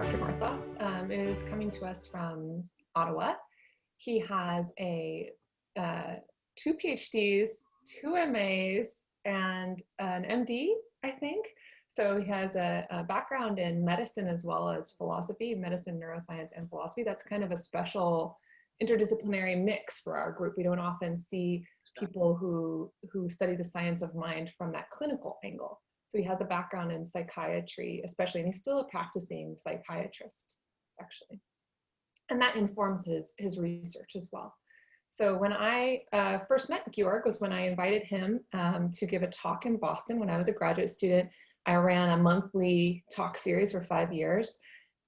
Dr. Northoff is coming to us from Ottawa. He has two PhDs, 2 MAs, and an MD, I think. So he has a background in medicine as well as philosophy, medicine, neuroscience, and philosophy. That's kind of a special interdisciplinary mix for our group. We don't often see people who study the science of mind from that clinical angle. So he has a background in psychiatry, especially, and he's still a practicing psychiatrist, actually. And that informs his research as well. So when I first met Georg was when I invited him to give a talk in Boston when I was a graduate student. I ran a monthly talk series for 5 years.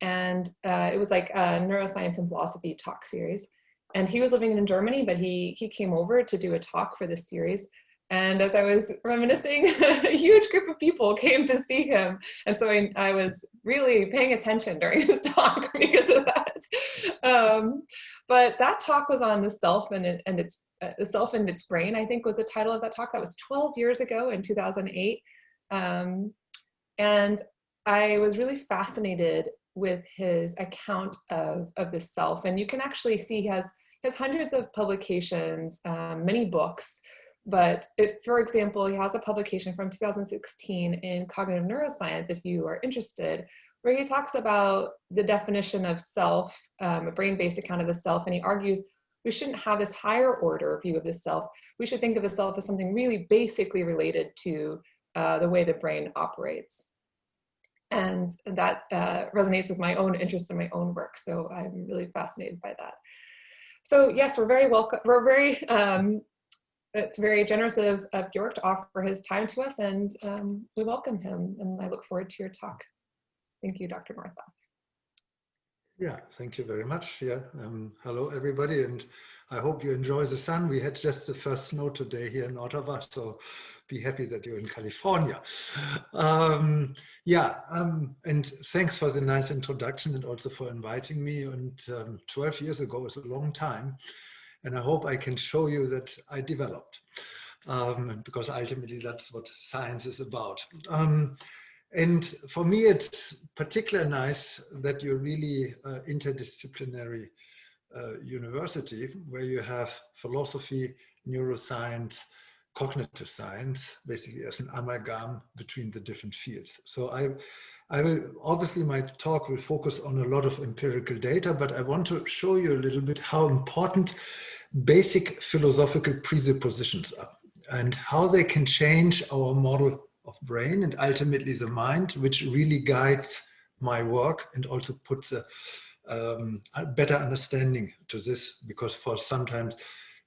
And it was like a neuroscience and philosophy talk series. And he was living in Germany, but he came over to do a talk for this series. And as I was reminiscing, a huge group of people came to see him. And so I was really paying attention during his talk because of that. But that talk was on the self and its the self and its brain, I think was the title of that talk. That was 12 years ago in 2008. And I was really fascinated with his account of the self. And you can actually see he has hundreds of publications, many books. But for example, he has a publication from 2016 in Cognitive Neuroscience, if you are interested, where he talks about the definition of self, a brain-based account of the self, and he argues we shouldn't have this higher order view of the self. We should think of the self as something really basically related to the way the brain operates. And that resonates with my own interest in my own work, so I'm really fascinated by that. So yes, we're very welcome. We're very it's very generous of Georg to offer his time to us, and we welcome him, and I look forward to your talk. Thank you, Dr. Northoff. Yeah, thank you very much. Yeah, hello everybody, and I hope you enjoy the sun. We had just the first snow today here in Ottawa, so be happy that you're in California. And thanks for the nice introduction and also for inviting me. And 12 years ago is a long time. And I hope I can show you that I developed, because ultimately that's what science is about. And for me, it's particularly nice that you're really interdisciplinary university where you have philosophy, neuroscience, cognitive science, basically as an amalgam between the different fields. So I will, obviously my talk will focus on a lot of empirical data, but I want to show you a little bit how important basic philosophical presuppositions are and how they can change our model of brain and ultimately the mind, which really guides my work and also puts a better understanding to this, because for sometimes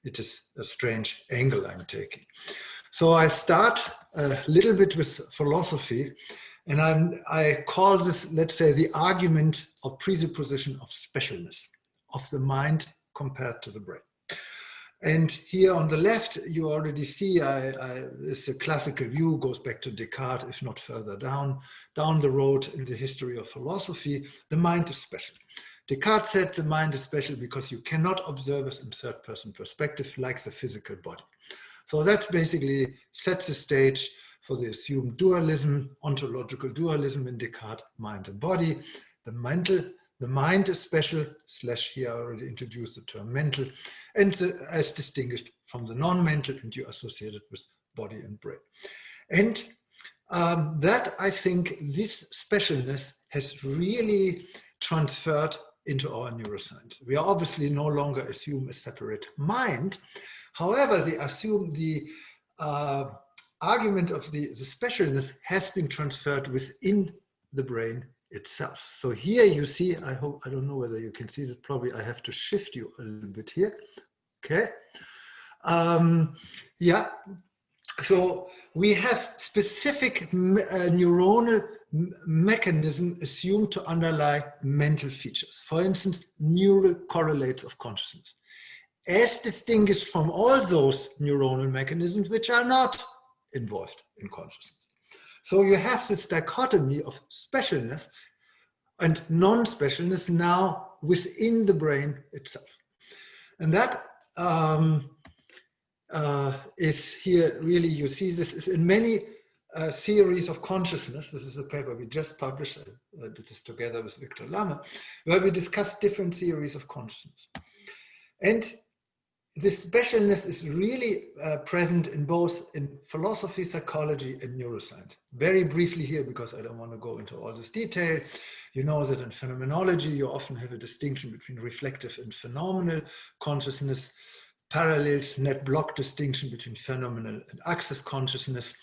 it is a strange angle I'm taking. So I start a little bit with philosophy, and I call this, let's say, the argument or presupposition of specialness of the mind compared to the brain. And here on the left, you already see it's a classical view, goes back to Descartes, if not further down the road in the history of philosophy. The mind is special. Descartes said the mind is special because you cannot observe it in third-person perspective like the physical body. So that basically sets the stage for the assumed dualism, ontological dualism in Descartes, mind and body. The mind is special, / here I already introduced the term mental, and as distinguished from the non-mental, and you associate it with body and brain. And that, I think, this specialness has really transferred into our neuroscience. We obviously no longer assume a separate mind. However, they assume the argument of the specialness has been transferred within the brain itself. So here you see, I don't know whether you can see that, probably I have to shift you a little bit here. Okay. Yeah. So we have specific neuronal mechanism assumed to underlie mental features. For instance, neural correlates of consciousness, as distinguished from all those neuronal mechanisms which are not involved in consciousness. So you have this dichotomy of specialness and non-specialness now within the brain itself. And that is here really, you see this is in many theories of consciousness. This is a paper we just published. I did this together with Victor Lange, where we discuss different theories of consciousness. And this specialness is really present in both in philosophy, psychology, and neuroscience. Very briefly here, because I don't want to go into all this detail, you know that in phenomenology, you often have a distinction between reflective and phenomenal consciousness, parallels net block distinction between phenomenal and access consciousness.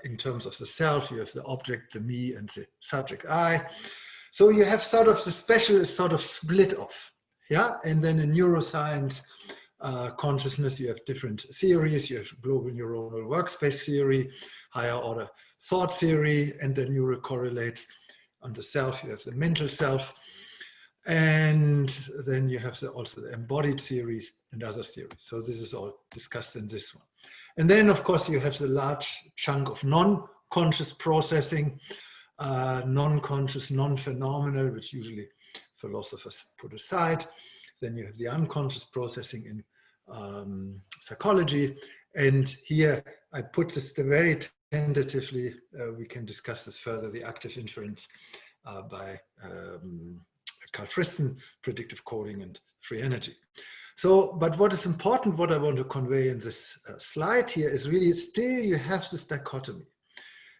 In terms of the self, you have the object, the me, and the subject I. So you have sort of the special is sort of split off. Yeah, and then in neuroscience, consciousness, you have different theories. You have global neuronal workspace theory, higher order thought theory, and the neural correlates. On the self, you have the mental self. And then you have also the embodied theories and other theories. So this is all discussed in this one. And then, of course, you have the large chunk of non-conscious processing, non-conscious, non-phenomenal, which usually philosophers put aside. Then you have the unconscious processing in psychology. And here I put this very tentatively, we can discuss this further, the active inference by Carl Friston, predictive coding and free energy. So, but what is important, what I want to convey in this slide here is really still you have this dichotomy.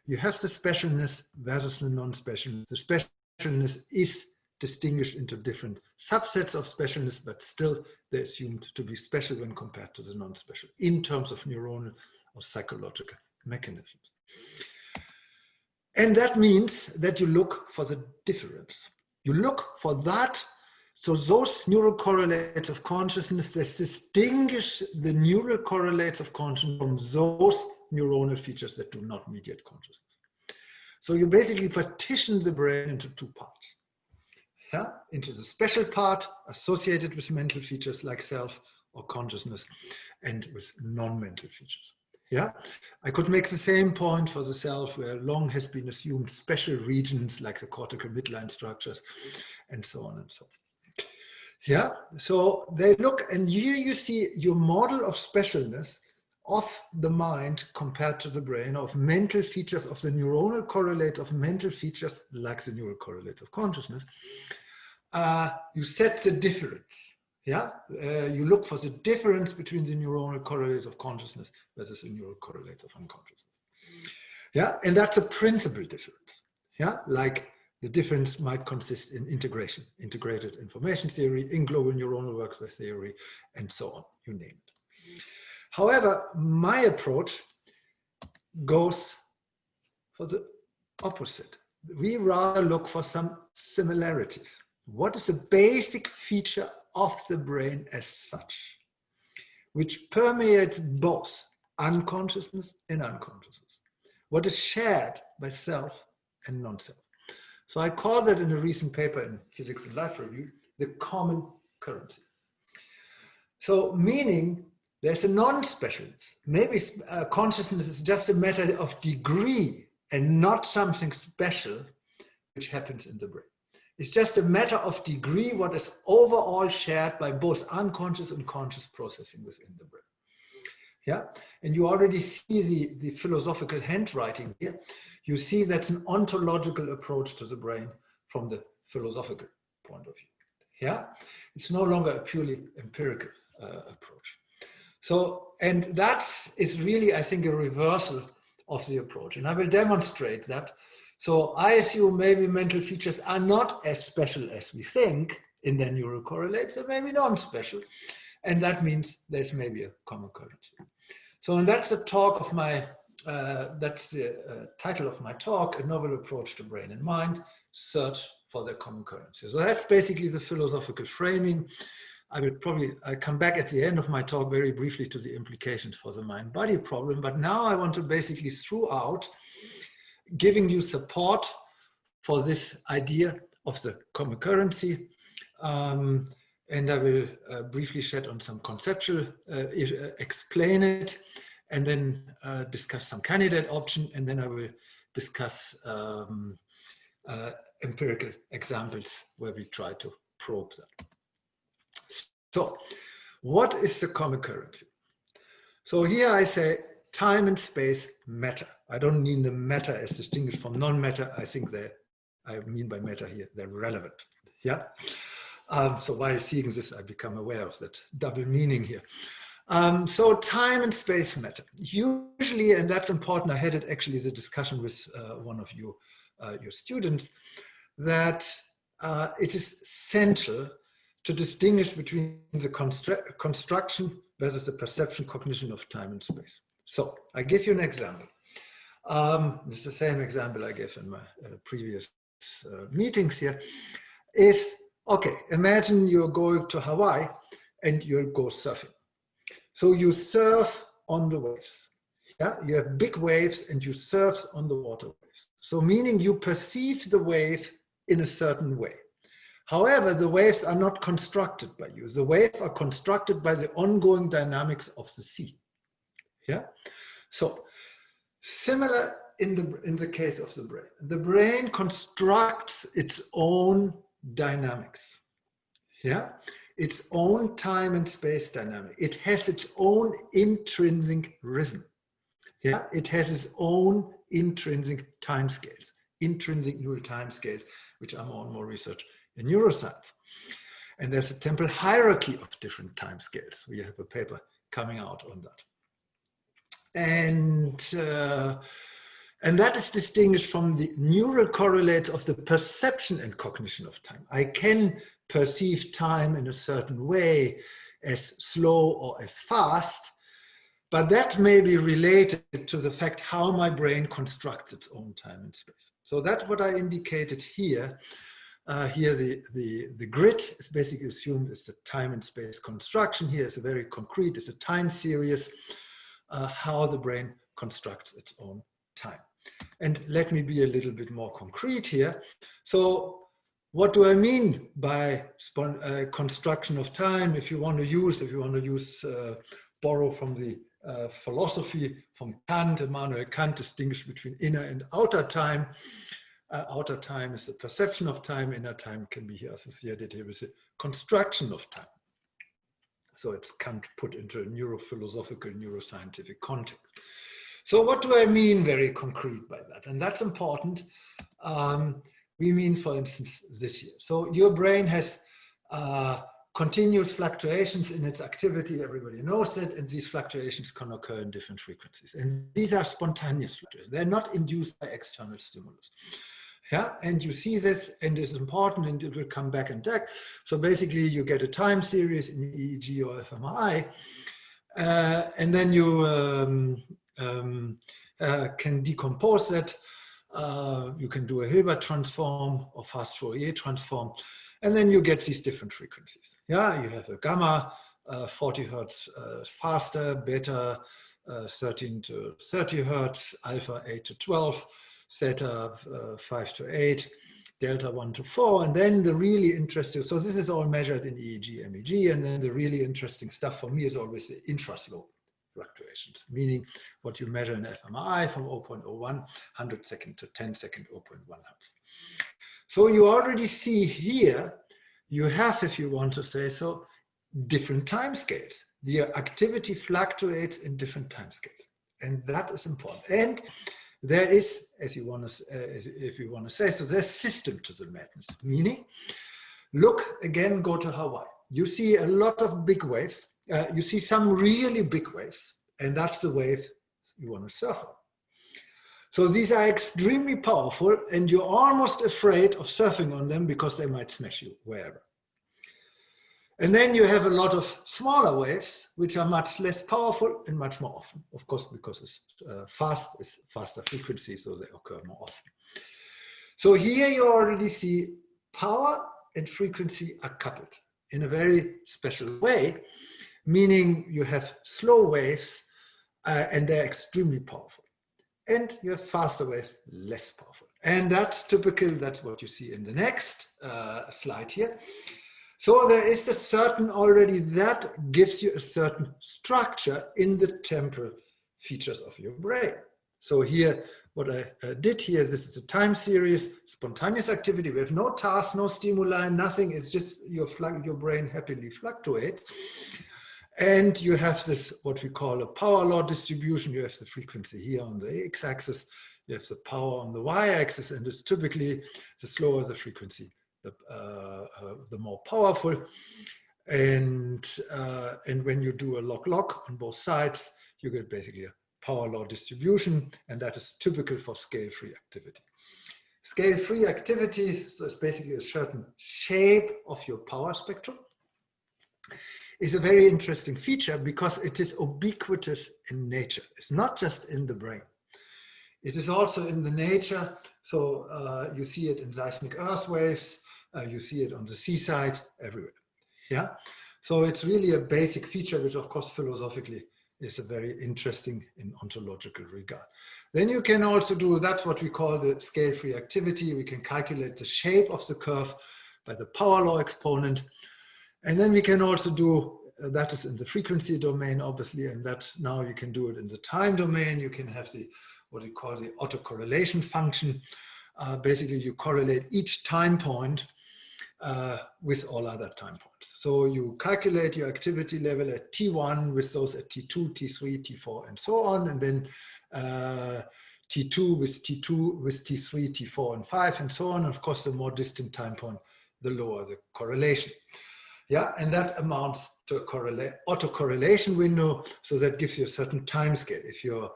You have the specialness versus the non-specialness. The specialness is distinguished into different subsets of specialness, but still they're assumed to be special when compared to the non-special in terms of neuronal or psychological mechanisms. And that means that you look for the difference. You look for that. So those neural correlates of consciousness that distinguish the neural correlates of consciousness from those neuronal features that do not mediate consciousness. So you basically partition the brain into two parts. Yeah? Into the special part associated with mental features like self or consciousness, and with non-mental features. Yeah, I could make the same point for the self, where long has been assumed special regions like the cortical midline structures and so on and so on. Yeah, so they look, and here you see your model of specialness of the mind compared to the brain, of mental features, of the neuronal correlates of mental features like the neural correlates of consciousness. You set the difference. Yeah, you look for the difference between the neuronal correlates of consciousness versus the neural correlates of unconsciousness. Yeah, and that's a principal difference. Yeah, like the difference might consist in integration, integrated information theory, in global neuronal workspace theory, and so on, you name it. However, my approach goes for the opposite. We rather look for some similarities. What is a basic feature of the brain as such, which permeates both unconsciousness and unconsciousness? What is shared by self and non-self? So I call that in a recent paper in Physics and Life Review, the common currency. So meaning there's a non-specialness. Maybe consciousness is just a matter of degree and not something special which happens in the brain. It's just a matter of degree what is overall shared by both unconscious and conscious processing within the brain. Yeah, and you already see the philosophical handwriting here. You see that's an ontological approach to the brain from the philosophical point of view. Yeah, it's no longer a purely empirical approach. So, and that is really, I think, a reversal of the approach. And I will demonstrate that. So I assume maybe mental features are not as special as we think in their neural correlates, or maybe non-special. And that means there's maybe a common currency. So, and that's the talk of my, that's the title of my talk, A Novel Approach to Brain and Mind, Search for the Common Currency. So that's basically the philosophical framing. I come back at the end of my talk very briefly to the implications for the mind-body problem. But now I want to basically throughout giving you support for this idea of the common currency. And I will briefly shed on some conceptual, explain it, and then discuss some candidate option, and then I will discuss empirical examples where we try to probe that. So, what is the common currency? So here I say time and space matter. I don't mean the matter as distinguished from non-matter. I think I mean by matter here, they're relevant. Yeah. So while seeing this, I become aware of that double meaning here. So time and space matter. Usually, and that's important, I had it actually the discussion with one of you, your students, that it is central to distinguish between the construction versus the perception cognition of time and space. So I give you an example. It's the same example I gave in my previous meetings here. Is, okay, imagine you're going to Hawaii and you go surfing. So you surf on the waves. Yeah, you have big waves and you surf on the water waves. So meaning you perceive the wave in a certain way. However, the waves are not constructed by you. The waves are constructed by the ongoing dynamics of the sea. Yeah. So similar in the case of the brain. The brain constructs its own dynamics. Yeah. Its own time and space dynamic. It has its own intrinsic rhythm. Yeah. It has its own intrinsic time scales, intrinsic neural time scales, which are more and more research in neuroscience. And there's a temporal hierarchy of different time scales. We have a paper coming out on that. And that is distinguished from the neural correlates of the perception and cognition of time. I can perceive time in a certain way as slow or as fast, but that may be related to the fact how my brain constructs its own time and space. So that's what I indicated here. Here the grid is basically assumed as the time and space construction. Here is a very concrete, it's a time series, how the brain constructs its own time. And let me be a little bit more concrete here. So what do I mean by construction of time? If you want to use, borrow from the philosophy from Kant, Immanuel Kant distinguished between inner and outer time. Outer time is the perception of time, inner time can be here associated here with the construction of time. So it's Kant put into a neurophilosophical, neuroscientific context. So what do I mean very concrete by that? And that's important. We mean, for instance, this here. So your brain has continuous fluctuations in its activity. Everybody knows that. And these fluctuations can occur in different frequencies. And these are spontaneous fluctuations. They're not induced by external stimulus. Yeah, and you see this, and it's important, and it will come back and back. So basically, you get a time series in EEG or fMRI, and then you can decompose that. You can do a Hilbert transform or fast Fourier transform, and then you get these different frequencies. Yeah, you have a gamma, 40 hertz faster, beta 13 to 30 hertz, alpha 8 to 12. Theta 5 to 8, delta 1 to 4, and then the really interesting, so this is all measured in EEG, MEG, and then the really interesting stuff for me is always the infraslow fluctuations, meaning what you measure in fMRI from 0.01, 100 second to 10 second, 0.1 hertz. So you already see here, you have, if you want to say so, different time scales. The activity fluctuates in different time scales, and that is important. And there is, as you want to, if you want to say so, there's system to the madness. Meaning, look again, go to Hawaii. You see a lot of big waves. You see some really big waves, and that's the wave you want to surf on. So these are extremely powerful, and you're almost afraid of surfing on them because they might smash you wherever. And then you have a lot of smaller waves, which are much less powerful and much more often. Of course, because it's faster frequency, so they occur more often. So here you already see power and frequency are coupled in a very special way, meaning you have slow waves and they're extremely powerful. And you have faster waves, less powerful. And that's typical, that's what you see in the next slide here. So there is a certain already that gives you a certain structure in the temporal features of your brain. So here, what I did here, this is a time series, spontaneous activity. We have no task, no stimuli, nothing. It's just your brain happily fluctuates. And you have this, what we call a power law distribution. You have the frequency here on the x-axis. You have the power on the y-axis, and it's typically the slower the frequency, the more powerful. And when you do a log-log on both sides, you get basically a power law distribution, and that is typical for scale-free activity. Scale-free activity, so it's basically a certain shape of your power spectrum, is a very interesting feature because it is ubiquitous in nature. It's not just in the brain. It is also in the nature. So you see it in seismic earth waves. You see it on the seaside, everywhere. Yeah. So it's really a basic feature, which of course philosophically is a very interesting in ontological regard. Then you can also do, that's what we call the scale-free activity. We can calculate the shape of the curve by the power law exponent. And then we can also do, that is in the frequency domain, obviously, and that now you can do it in the time domain. You can have the, what we call the autocorrelation function. Basically, you correlate each time point with all other time points. So you calculate your activity level at T1 with those at T2, T3, T4, and so on. And then T2 with T3, T4, and 5, and so on. And of course, the more distant time point, the lower the correlation. Yeah, and that amounts to a autocorrelation window. So that gives you a certain time scale. If your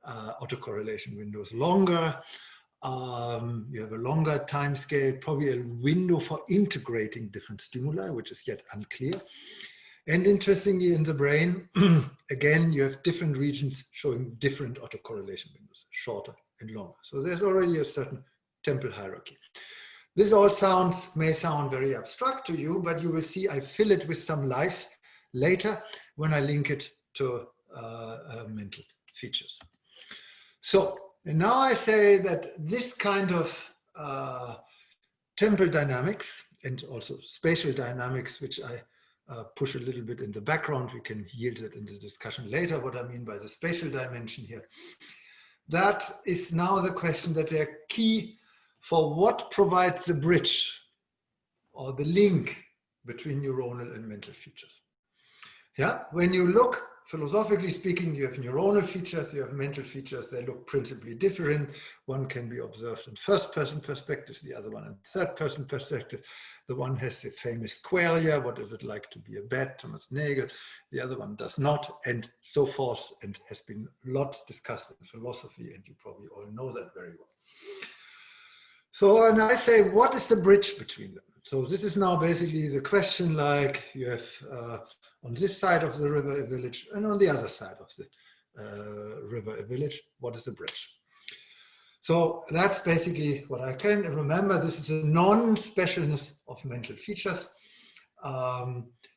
autocorrelation window is longer, you have a longer time scale, probably a window for integrating different stimuli, which is yet unclear. And interestingly, in the brain, again, you have different regions showing different autocorrelation windows, shorter and longer. So there's already a certain temporal hierarchy. This all may sound very abstract to you, but you will see I fill it with some life later when I link it to mental features. So, and now I say that this kind of temporal dynamics and also spatial dynamics, which I push a little bit in the background, we can yield it in the discussion later, what I mean by the spatial dimension here. That is now the question that they're key for what provides the bridge or the link between neuronal and mental features. Yeah, when you look, philosophically speaking, you have neuronal features, you have mental features, they look principally different. One can be observed in first-person perspective, the other one in third-person perspective. The one has the famous qualia, what is it like to be a bat, Thomas Nagel. The other one does not, and so forth, and has been lots discussed in philosophy, and you probably all know that very well. So, and I say, what is the bridge between them? So this is now basically the question, like you have on this side of the river a village, and on the other side of the river a village, what is the bridge? So that's basically what I can remember. This is a non-specialness of mental features.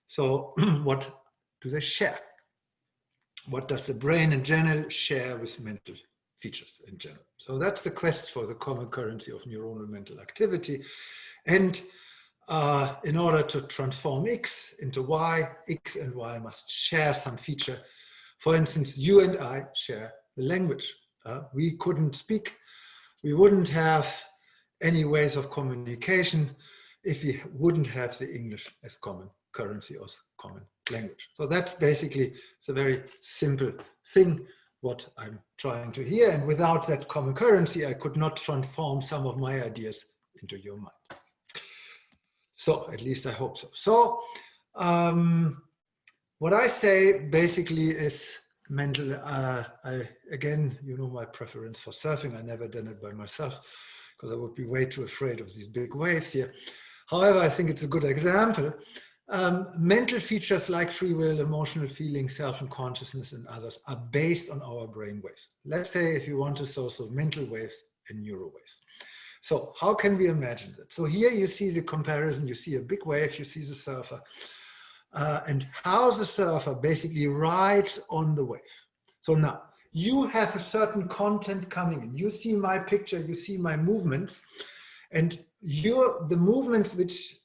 So what do they share? What does the brain in general share with mental features in general? So that's the quest for the common currency of neuronal mental activity. And in order to transform X into Y, X and Y must share some feature. For instance, you and I share the language. We couldn't speak. We wouldn't have any ways of communication if we wouldn't have the English as common currency or common language. So that's basically the very simple thing what I'm trying to hear. And without that common currency, I could not transform some of my ideas into your mind. So at least I hope so. So what I say basically is mental, again, you know my preference for surfing. I never done it by myself because I would be way too afraid of these big waves here. However, I think it's a good example. Mental features like free will, emotional feeling, self and consciousness and others are based on our brain waves. Let's say if you want to so mental waves and neuro waves. So how can we imagine that? So here you see the comparison, you see a big wave, you see the surfer, and how the surfer basically rides on the wave. So now you have a certain content coming in. You see my picture, you see my movements, and the movements which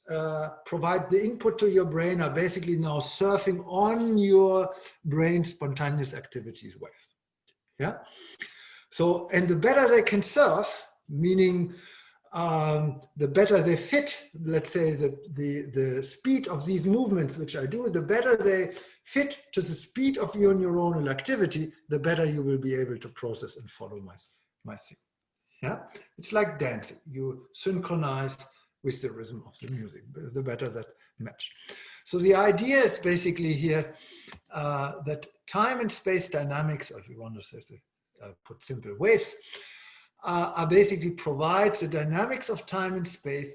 provide the input to your brain are basically now surfing on your brain spontaneous activities wave. Yeah. So, and the better they can surf, meaning the better they fit, let's say the speed of these movements which I do, the better they fit to the speed of your neuronal activity, the better you will be able to process and follow my thing. Yeah, it's like dancing. You synchronize with the rhythm of the music, the better that match. So the idea is basically here that time and space dynamics, or if you want to say, put simple waves, are basically provides the dynamics of time and space,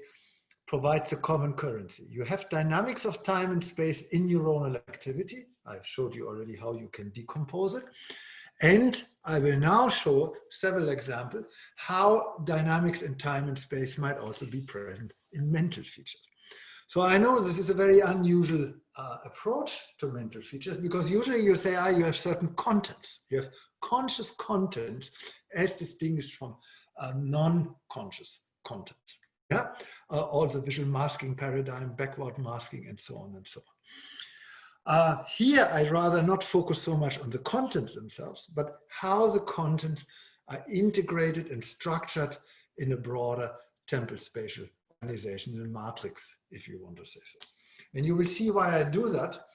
provides a common currency. You have dynamics of time and space in neuronal activity. I've showed you already how you can decompose it. And I will now show several examples how dynamics in time and space might also be present in mental features. So I know this is a very unusual approach to mental features, because usually you say, you have certain contents. You have conscious content as distinguished from non-conscious contents. Yeah, all the visual masking paradigm, backward masking, and so on and so on. Here, I'd rather not focus so much on the contents themselves, but how the contents are integrated and structured in a broader temporal spatial organization, in a matrix, if you want to say so. And you will see why I do that.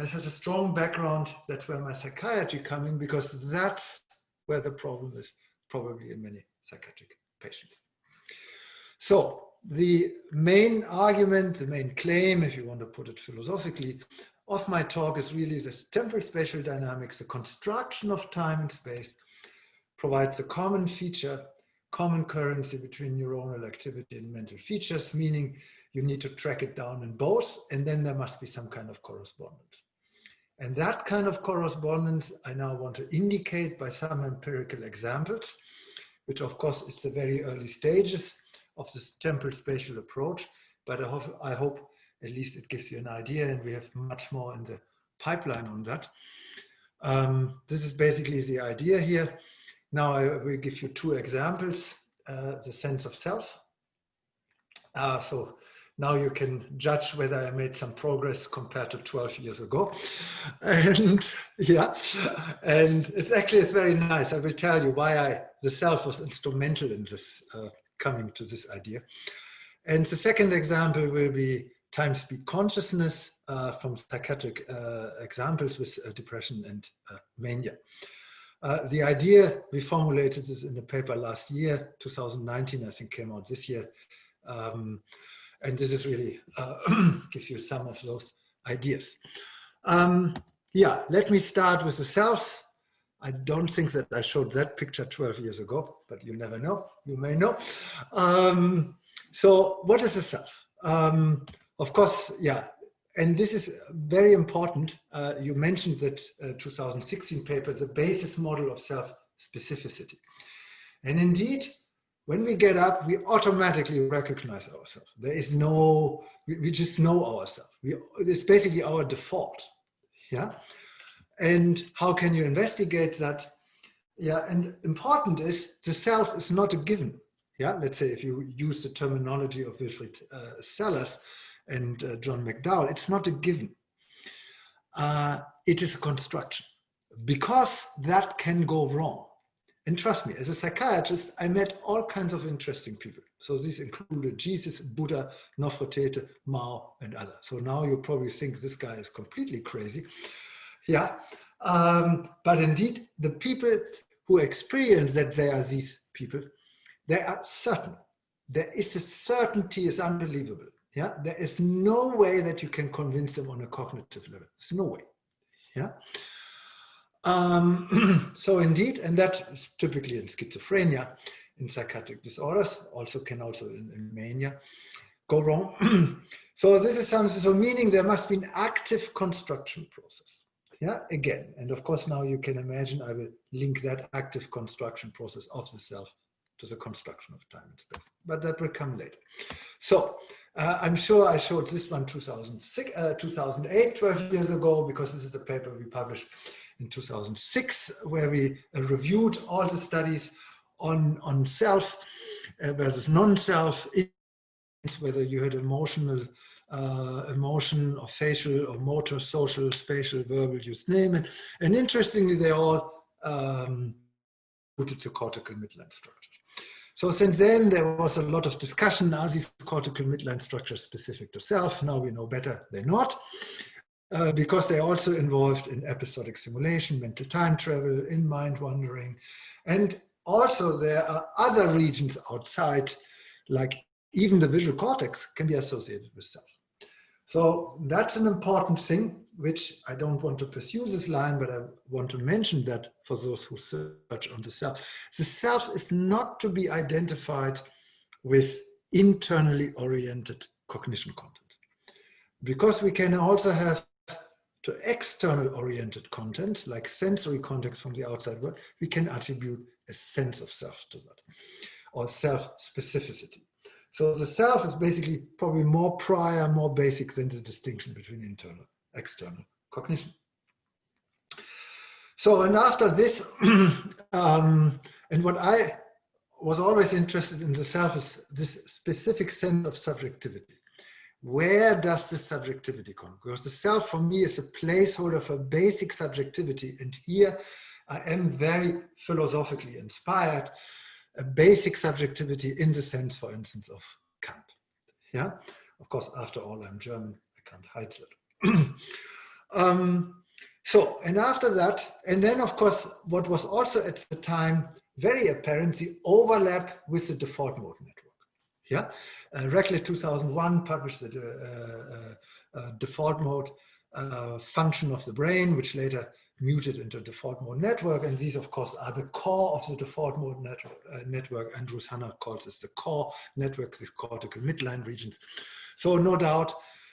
It has a strong background. That's where my psychiatry comes in, because that's where the problem is, probably in many psychiatric patients. So the main argument, the main claim, if you want to put it philosophically, of my talk is really this temporal spatial dynamics. The construction of time and space provides a common feature, common currency between neuronal activity and mental features, meaning you need to track it down in both, and then there must be some kind of correspondence. And that kind of correspondence I now want to indicate by some empirical examples, which of course is the very early stages of this temporal spatial approach, but I hope at least it gives you an idea, and we have much more in the pipeline on that. This is basically the idea here. Now I will give you two examples, the sense of self. So now you can judge whether I made some progress compared to 12 years ago. And yeah, and it's very nice. I will tell you why the self was instrumental in this, coming to this idea. And the second example will be time-speed consciousness from psychiatric examples with depression and mania. The idea, we formulated this in a paper last year, 2019, I think came out this year. And this is really, gives you some of those ideas. Yeah, let me start with the self. I don't think that I showed that picture 12 years ago, but you never know, you may know. So what is the self? Of course, yeah, and this is very important. You mentioned that 2016 paper, the basis model of self-specificity. And indeed, when we get up, we automatically recognize ourselves. There is no, we just know ourselves. It's basically our default, yeah? And how can you investigate that? Yeah, and important is the self is not a given. Yeah, let's say if you use the terminology of Wilfried Sellers and John McDowell, it's not a given. It is a construction, because that can go wrong. And trust me, as a psychiatrist, I met all kinds of interesting people. So these included Jesus, Buddha, Nefertiti, Mao, and others. So now you probably think this guy is completely crazy. Yeah, but indeed, the people who experience that they are these people, they are certain. There is a certainty is unbelievable. Yeah, there is no way that you can convince them on a cognitive level. There's no way. Yeah. So indeed, and that is typically in schizophrenia, in psychiatric disorders, also in mania, go wrong. So this is something, so meaning there must be an active construction process. Yeah, again, and of course now you can imagine I will link that active construction process of the self to the construction of time and space, but that will come later. So I'm sure I showed this one 2008, 12 years ago, because this is a paper we published in 2006, where we reviewed all the studies on self versus non-self, whether you had emotion or facial or motor, social, spatial, verbal, you name it. And interestingly, they all put it to cortical midline structure. So since then, there was a lot of discussion. Are these cortical midline structures specific to self? Now we know better they're not, because they're also involved in episodic simulation, mental time travel, in mind wandering. And also there are other regions outside, like even the visual cortex can be associated with self. So that's an important thing, which I don't want to pursue this line, but I want to mention that for those who search on the self is not to be identified with internally oriented cognition content, because we can also have to external oriented content, like sensory context from the outside world. We can attribute a sense of self to that, or self-specificity. So the self is basically probably more prior, more basic than the distinction between internal, external cognition. So, and after this, and what I was always interested in the self is this specific sense of subjectivity. Where does this subjectivity come? Because the self for me is a placeholder for basic subjectivity. And here I am very philosophically inspired. A basic subjectivity in the sense, for instance, of Kant. Yeah, of course, after all, I'm German, I can't hide that. So, and after that, and then of course, what was also at the time very apparent, the overlap with the default mode network. Yeah, Recklett 2001 published the default mode function of the brain, which later muted into default mode network, and these of course are the core of the default mode network. Andrews Hanna calls this the core network, these cortical midline regions. So no doubt.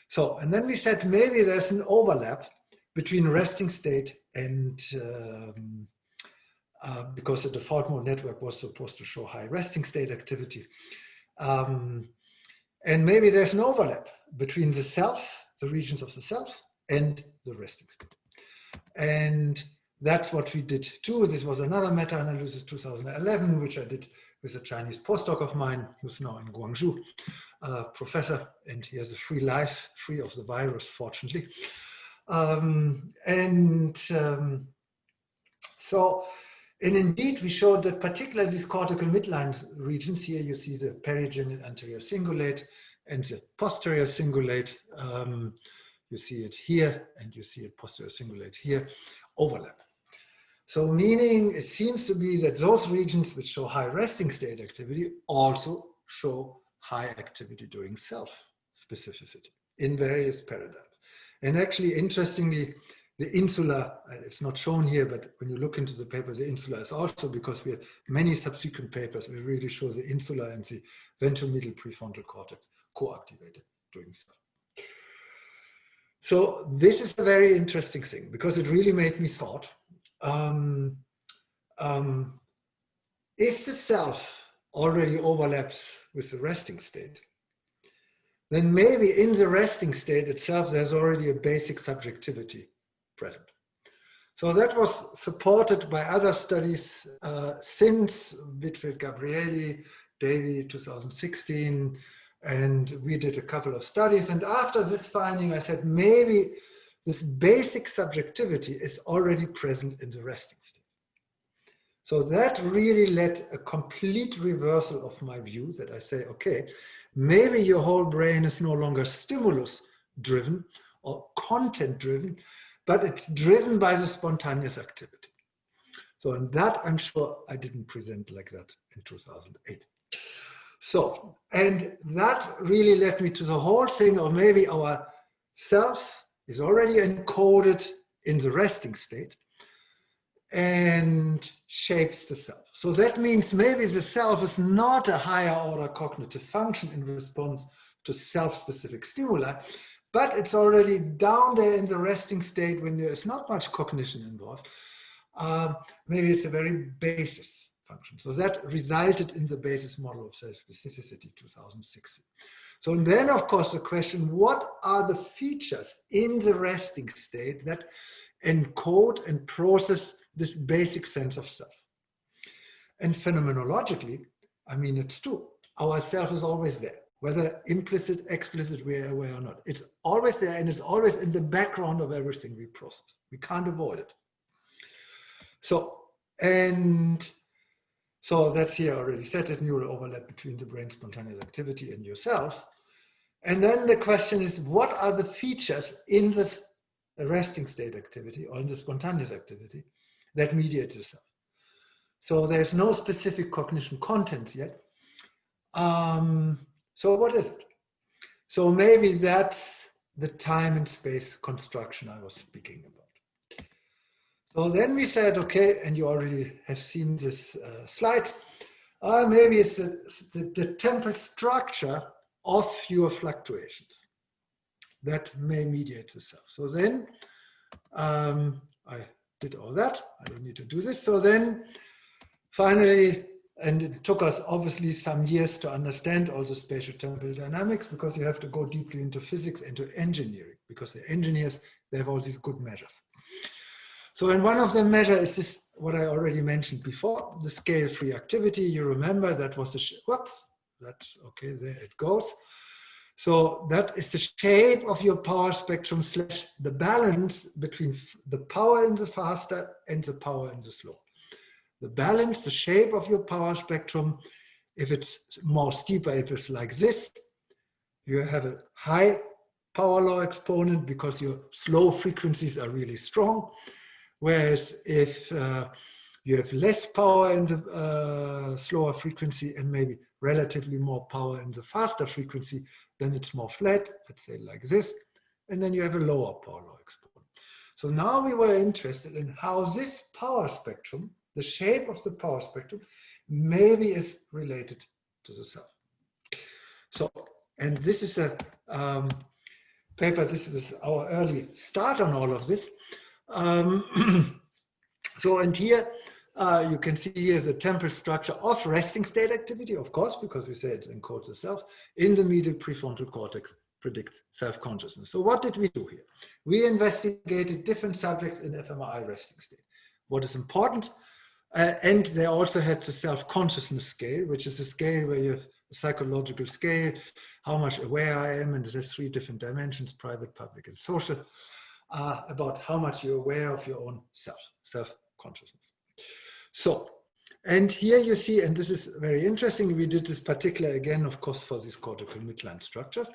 So, and then we said maybe there's an overlap between resting state and because the default mode network was supposed to show high resting state activity. And maybe there's an overlap between the self, the regions of the self, and the resting state. And that's what we did too. This was another meta-analysis 2011, which I did with a Chinese postdoc of mine, who's now in Guangzhou, professor, and he has a free life, free of the virus, fortunately. So, and indeed, we showed that particularly these cortical midline regions, here you see the perigenic anterior cingulate and the posterior cingulate. You see it here, and you see it posterior cingulate here, overlap. So meaning it seems to be that those regions which show high resting state activity also show high activity during self-specificity in various paradigms. And actually, interestingly, the insula, it's not shown here, but when you look into the paper, the insula is also, because we have many subsequent papers, we really show the insula and the ventromedial prefrontal cortex co-activated during self. So this is a very interesting thing, because it really made me thought, if the self already overlaps with the resting state, then maybe in the resting state itself, there's already a basic subjectivity present. So that was supported by other studies since Whitfield Gabrieli, Davy 2016, and we did a couple of studies. And after this finding, I said, maybe this basic subjectivity is already present in the resting state. So that really led a complete reversal of my view, that I say, okay, maybe your whole brain is no longer stimulus driven or content driven, but it's driven by the spontaneous activity. So in that, I'm sure I didn't present like that in 2008. So, and that really led me to the whole thing of maybe our self is already encoded in the resting state and shapes the self. So that means maybe the self is not a higher order cognitive function in response to self-specific stimuli, but it's already down there in the resting state when there is not much cognition involved. Maybe it's a very basis function. So that resulted in the basis model of self-specificity 2016. So then, of course, the question, what are the features in the resting state that encode and process this basic sense of self? And phenomenologically, I mean, it's true. Our self is always there, whether implicit, explicit, we're aware or not. It's always there, and it's always in the background of everything we process. We can't avoid it. So, and So that's here already said, it, neural overlap between the brain spontaneous activity and yourself. And then the question is, what are the features in this resting state activity or in the spontaneous activity that mediate the self? So there's no specific cognition content yet. So what is it? So maybe that's the time and space construction I was speaking about. So then we said, okay, and you already have seen this slide, maybe it's the temporal structure of your fluctuations that may mediate the self. So then I did all that. I don't need to do this. So then finally, and it took us obviously some years to understand all the spatiotemporal dynamics, because you have to go deeply into physics, into engineering, because the engineers, they have all these good measures. So, and one of the measures is this, what I already mentioned before, the scale-free activity. You remember that was the, whoops, that's okay, there it goes. So that is the shape of your power spectrum slash the balance between the power in the faster and the power in the slow. The balance, the shape of your power spectrum, if it's more steeper, if it's like this, you have a high power law exponent because your slow frequencies are really strong. Whereas if you have less power in the slower frequency and maybe relatively more power in the faster frequency, then it's more flat, let's say like this, and then you have a lower power law exponent. So now we were interested in how this power spectrum, the shape of the power spectrum, maybe is related to the self. So, and this is a paper, this was our early start on all of this. So, and here you can see here the temporal structure of resting state activity, of course, because we say it encodes the self, in the medial prefrontal cortex predicts self-consciousness. So what did we do here? We investigated different subjects in fMRI resting state. What is important, and they also had the self-consciousness scale, which is a scale where you have a psychological scale, how much aware I am, and it has 3 different dimensions, private, public, and social, about how much you're aware of your own self-consciousness. So, and here you see, and this is very interesting, we did this particular again, of course, for these cortical midline structures.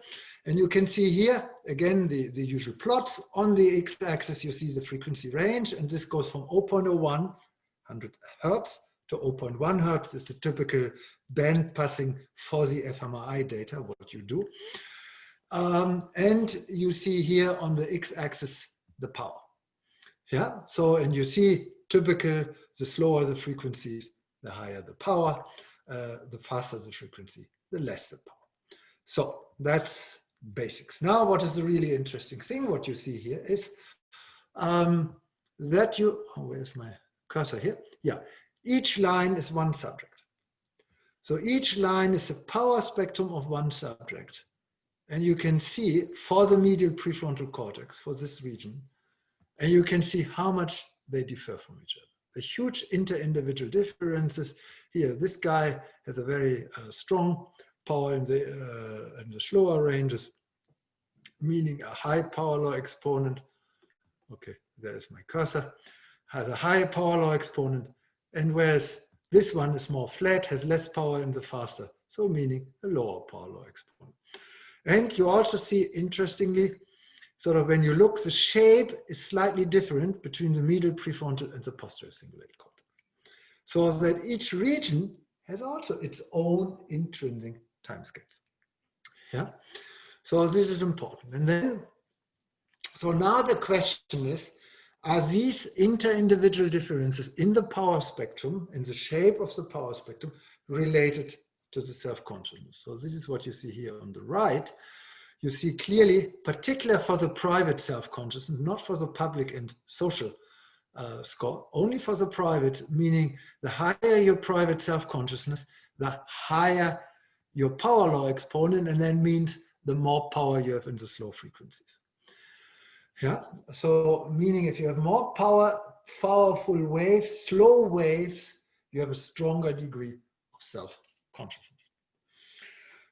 And you can see here, again, the usual plots. On the x-axis, you see the frequency range, and this goes from 0.01, 100 hertz, to 0.1 hertz is the typical band passing for the fMRI data, what you do. And you see here on the x-axis, the power. Yeah, so, and you see typical, the slower the frequencies, the higher the power, the faster the frequency, the less the power. So that's basics. Now, what is the really interesting thing, what you see here is that you, oh, where's my cursor here? Yeah, each line is one subject. So each line is a power spectrum of one subject. And you can see for the medial prefrontal cortex, for this region, and you can see how much they differ from each other. The huge inter-individual differences. Here, this guy has a very strong power in the slower ranges, meaning a high power law exponent. Okay, there's my cursor. Has a high power law exponent, and whereas this one is more flat, has less power in the faster, so meaning a lower power law exponent. And you also see, interestingly, sort of when you look, the shape is slightly different between the medial prefrontal and the posterior cingulate cortex. So that each region has also its own intrinsic timescales. Yeah. So this is important. And then, so now the question is, are these inter-individual differences in the power spectrum, in the shape of the power spectrum, related to the self-consciousness? So this is what you see here on the right. You see clearly, particularly for the private self-consciousness, not for the public and social score, only for the private, meaning the higher your private self-consciousness, the higher your power law exponent, and then means the more power you have in the slow frequencies. Yeah, so meaning if you have more powerful waves, slow waves, you have a stronger degree of self-consciousness.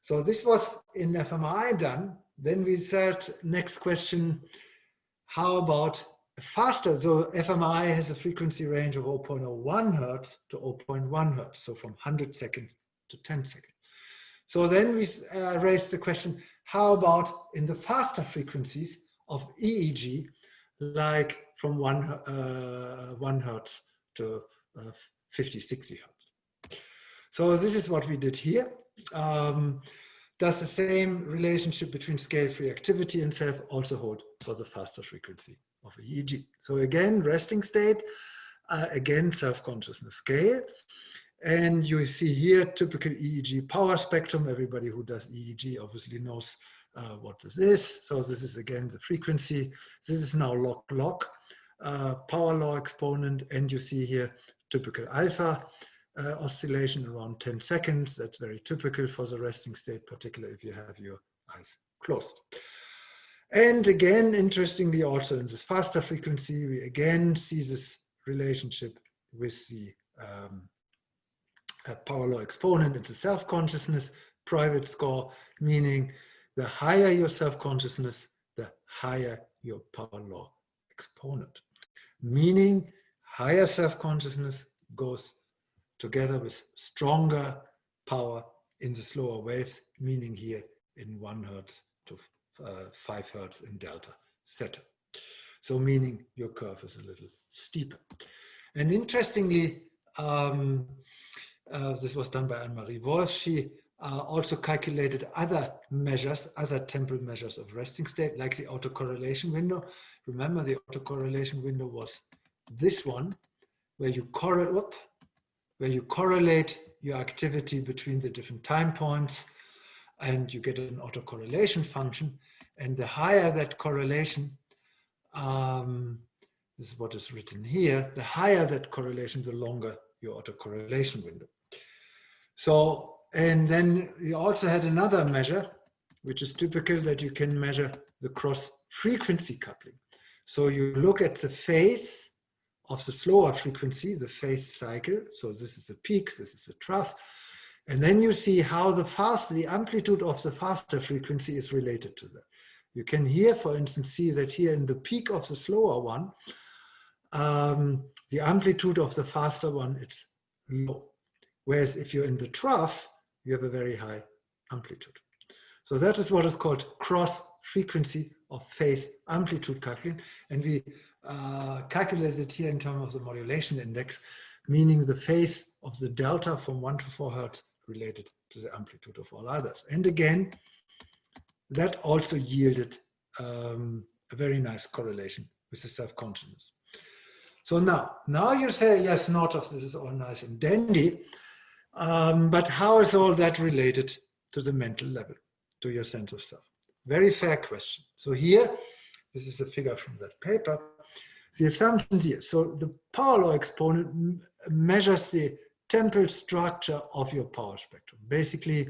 So this was in fMRI done. Then we said, next question, how about faster, so fMRI has a frequency range of 0.01 hertz to 0.1 hertz, so from 100 seconds to 10 seconds. So then we raised the question, how about in the faster frequencies of EEG, like from 1 hertz to 50, 60 hertz. So this is what we did here. Does the same relationship between scale-free activity and self also hold for the faster frequency of EEG? So again, resting state, again, self-consciousness scale. And you see here typical EEG power spectrum. Everybody who does EEG obviously knows what this is. So this is again the frequency. This is now log power law exponent. And you see here typical alpha oscillation around 10 seconds. That's very typical for the resting state, particularly if you have your eyes closed. And again, interestingly, also in this faster frequency, we again see this relationship with the power law exponent into self-consciousness private score, meaning the higher your self-consciousness, the higher your power law exponent. Meaning higher self-consciousness goes together with stronger power in the slower waves, meaning here in 1 hertz to 5 hertz in delta theta. So meaning your curve is a little steeper. And interestingly, this was done by Anne-Marie Wolf. She also calculated other measures, other temporal measures of resting state, like the autocorrelation window. Remember, the autocorrelation window was this one, where you correlate your activity between the different time points, and you get an autocorrelation function. And the higher that correlation, this is what is written here, the higher that correlation, the longer your autocorrelation window. So, and then you also had another measure, which is typical, that you can measure the cross-frequency coupling. So you look at the phase of the slower frequency, the phase cycle. So this is the peaks, this is the trough. And then you see how the amplitude of the faster frequency is related to that. You can here, for instance, see that here in the peak of the slower one, the amplitude of the faster one, it's low. Whereas if you're in the trough, you have a very high amplitude. So that is what is called cross-frequency of phase amplitude coupling. And we calculated here in terms of the modulation index, meaning the phase of the delta from 1 to 4 hertz related to the amplitude of all others. And again, that also yielded a very nice correlation with the self-consciousness. So now you say, yes, Northoff, this is all nice and dandy, but how is all that related to the mental level, to your sense of self? Very fair question. So here, this is a figure from that paper. The assumptions here, so the power law exponent measures the temporal structure of your power spectrum. Basically,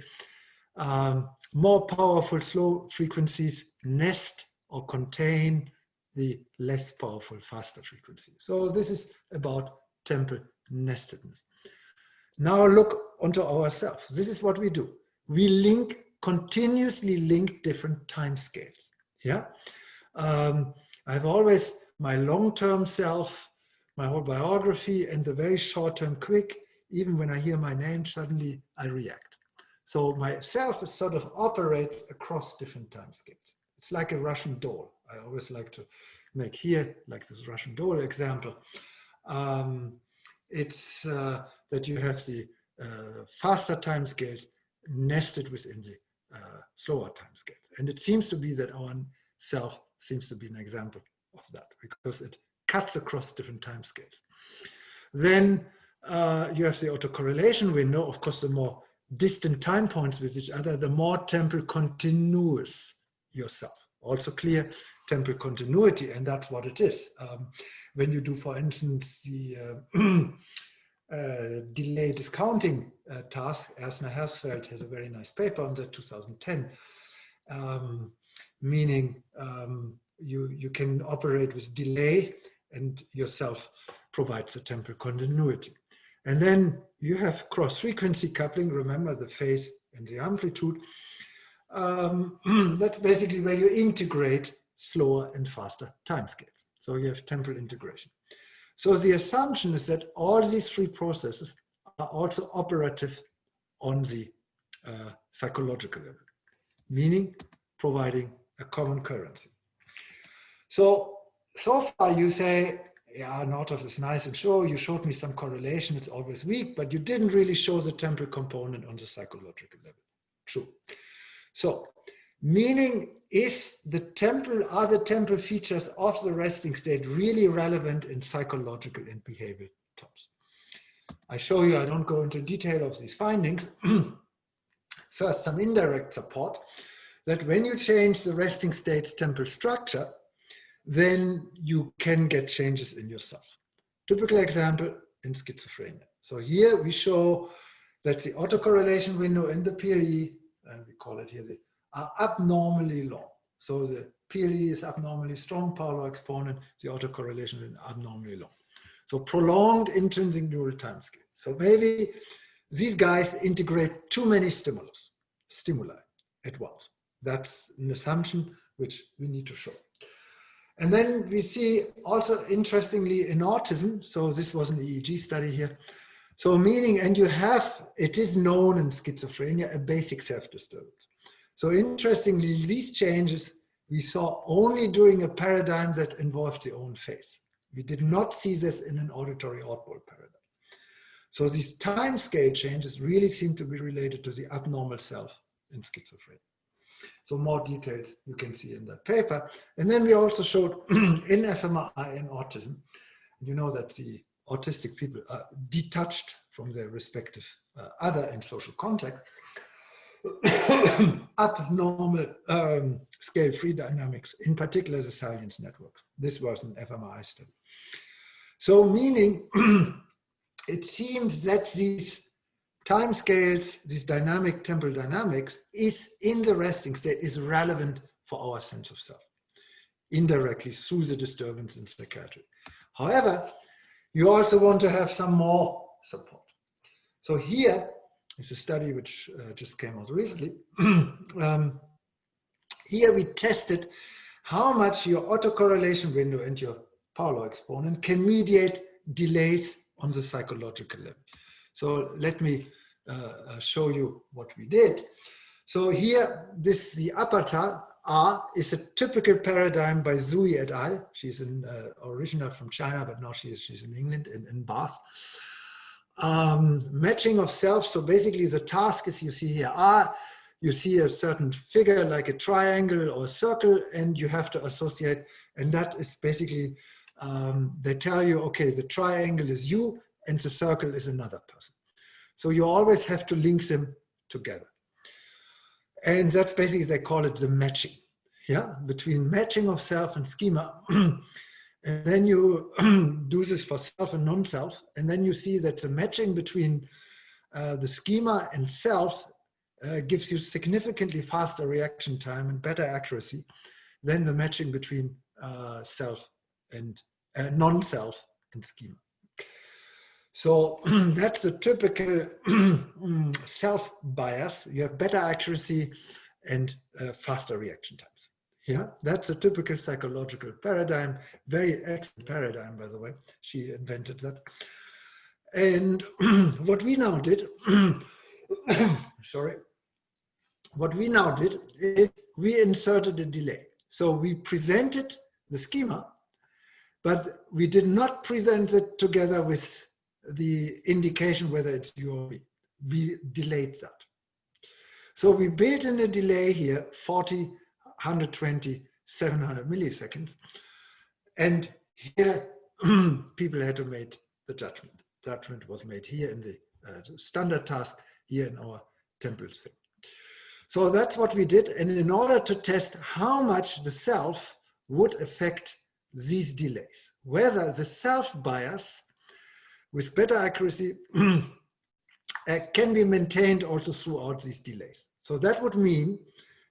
more powerful slow frequencies nest or contain the less powerful faster frequency. So this is about temporal nestedness. Now look onto ourselves. This is what we do. We continuously link different time scales. Yeah, I've always my long-term self, my whole biography, and the very short-term quick. Even when I hear my name, suddenly I react. So my self is sort of operates across different time scales. It's like a Russian doll. I always like to make here, like this Russian doll example. It's that you have the faster time scales nested within the slower time scales. And it seems to be that our self seems to be an example of that, because it cuts across different time scales. Then you have the autocorrelation window. Of course, the more distant time points with each other, the more temporal continuous yourself. Also clear temporal continuity, and that's what it is. When you do, for instance, the delay discounting task, Ersner-Hersfeld has a very nice paper on that, 2010, meaning you can operate with delay, and yourself provides the temporal continuity. And then you have cross-frequency coupling. Remember the phase and the amplitude. That's basically where you integrate slower and faster time scales. So you have temporal integration. So the assumption is that all these three processes are also operative on the psychological level, meaning providing a common currency. So far you say, yeah, Northoff is nice and sure, you showed me some correlation, it's always weak, but you didn't really show the temporal component on the psychological level. True. So, meaning are the temporal features of the resting state really relevant in psychological and behavioral terms? I show you, I don't go into detail of these findings. First, some indirect support that when you change the resting state's temporal structure, then you can get changes in yourself. Typical example in schizophrenia. So here we show that the autocorrelation window and the PLE, and we call it here, are abnormally long. So the PLE is abnormally strong, power exponent, the autocorrelation window abnormally long. So prolonged intrinsic neural time scale. So maybe these guys integrate too many stimuli at once. That's an assumption which we need to show. And then we see also interestingly in autism, so this was an EEG study here. So meaning, and you have, it is known in schizophrenia, a basic self-disturbance. So interestingly, these changes we saw only during a paradigm that involved the own face. We did not see this in an auditory oddball paradigm. So these time scale changes really seem to be related to the abnormal self in schizophrenia. So more details you can see in that paper. And then we also showed in fMRI in autism, you know that the autistic people are detached from their respective other and social contact, abnormal scale-free dynamics, in particular the salience network. This was an fMRI study. So meaning it seems that these time scales, this dynamic temporal dynamics is in the resting state is relevant for our sense of self, indirectly through the disturbance in psychiatry. However, you also want to have some more support. So here is a study which just came out recently. Here we tested how much your autocorrelation window and your power law exponent can mediate delays on the psychological level. So let me show you what we did. So here, the upper R is a typical paradigm by Zui et al. She's an original from China, but now she's in England, in Bath. Matching of self. So basically the task is, you see here R, you see a certain figure like a triangle or a circle, and you have to associate, and that is basically, they tell you, okay, the triangle is you and the circle is another person. So you always have to link them together. And that's basically, they call it the matching, yeah, between matching of self and schema. And then you do this for self and non-self. And then you see that the matching between the schema and self gives you significantly faster reaction time and better accuracy than the matching between self and non-self and schema. So that's the typical self-bias. You have better accuracy and faster reaction times. Yeah, that's a typical psychological paradigm, very excellent paradigm, by the way. She invented that. And what we now did, sorry, what we now did is we inserted a delay. So we presented the schema, but we did not present it together with the indication whether it's you or me. We delayed that. So we built in a delay here, 40, 120, 700 milliseconds. And here people had to make the judgment. Judgment was made here in the standard task, here in our temporal thing. So that's what we did. And in order to test how much the self would affect these delays, whether the self bias with better accuracy can be maintained also throughout these delays. So that would mean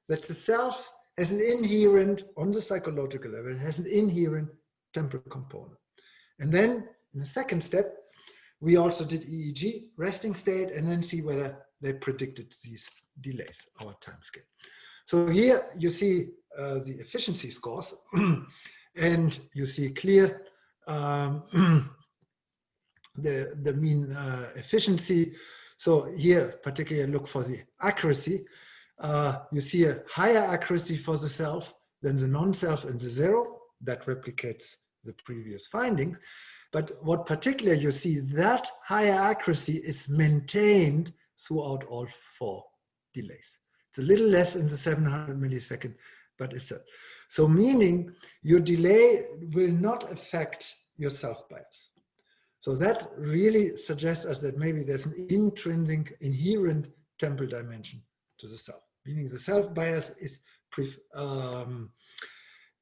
that the self has an inherent, on the psychological level, has an inherent temporal component. And then in the second step, we also did EEG, resting state, and then see whether they predicted these delays, our time scale. So here you see the efficiency scores. And you see clear the mean efficiency. So here, particularly look for the accuracy. You see a higher accuracy for the self than the non-self and the zero. That replicates the previous findings. But what particularly you see, that higher accuracy is maintained throughout all 4 delays. It's a little less in the 700 millisecond, but it's so meaning your delay will not affect your self-bias. So that really suggests us that maybe there's an intrinsic, inherent temporal dimension to the self, meaning the self-bias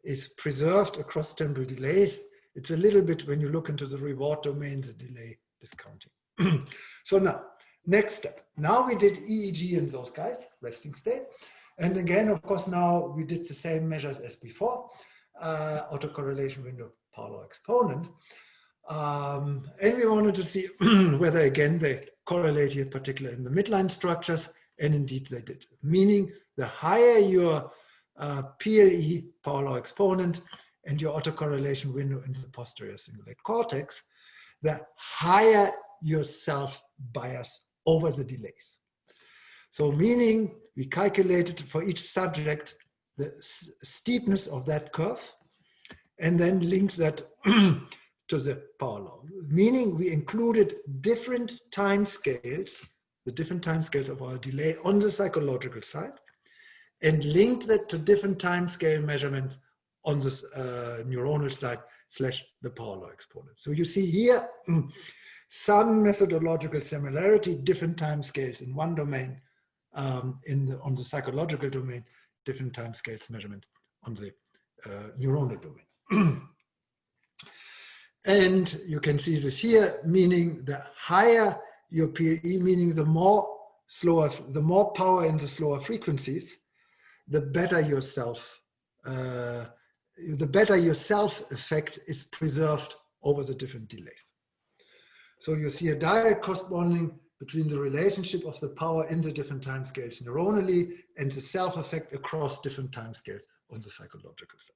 is preserved across temporal delays. It's a little bit, when you look into the reward domain, the delay discounting. So now, next step. Now we did EEG in those guys, resting state. And again, of course, now we did the same measures as before, autocorrelation window, power exponent. And we wanted to see whether, again, they correlate here, particularly in the midline structures, and indeed they did. Meaning, the higher your PLE, power law exponent, and your autocorrelation window in the posterior cingulate cortex, the higher your self-bias over the delays. So meaning, we calculated for each subject the steepness of that curve, and then linked that to the power law. Meaning, we included different time scales, the different time scales of our delay on the psychological side, and linked that to different time scale measurements on the neuronal side / the power law exponent. So you see here some methodological similarity, different time scales in one domain, on the psychological domain, different time scales measurement on the neuronal domain. And you can see this here, meaning the higher your PLE, meaning the more power in the slower frequencies, the better your self effect is preserved over the different delays. So you see a direct corresponding between the relationship of the power in the different time scales neuronally and the self effect across different time scales on the psychological side.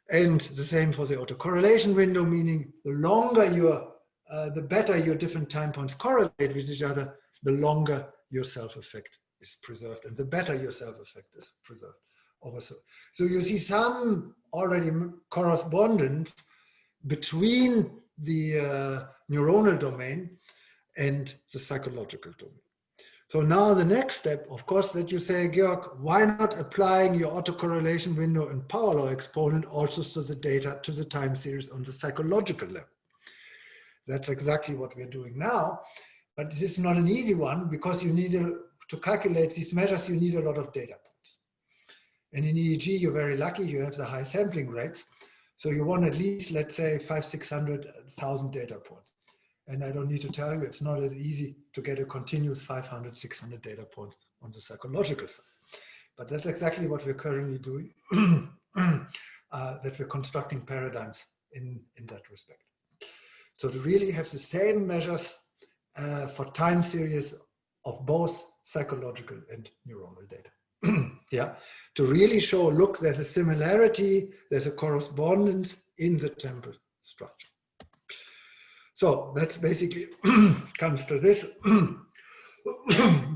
And the same for the autocorrelation window, meaning the longer the better your different time points correlate with each other, the longer your self effect is preserved, and the better your self effect is preserved. Also, so you see some already correspondence between the neuronal domain and the psychological domain. So now the next step, of course, that you say, Georg, why not applying your autocorrelation window and power law exponent also to the data, to the time series on the psychological level? That's exactly what we're doing now, but this is not an easy one because you need to calculate these measures, you need a lot of data points. And in EEG, you're very lucky, you have the high sampling rates. So you want at least, let's say, 500,000-600,000 data points. And I don't need to tell you, it's not as easy to get a continuous 500, 600 data points on the psychological side. But that's exactly what we're currently doing, that we're constructing paradigms in that respect. So to really have the same measures for time series of both psychological and neuronal data. Yeah, to really show, look, there's a similarity, there's a correspondence in the temporal structure. So that's basically comes to this.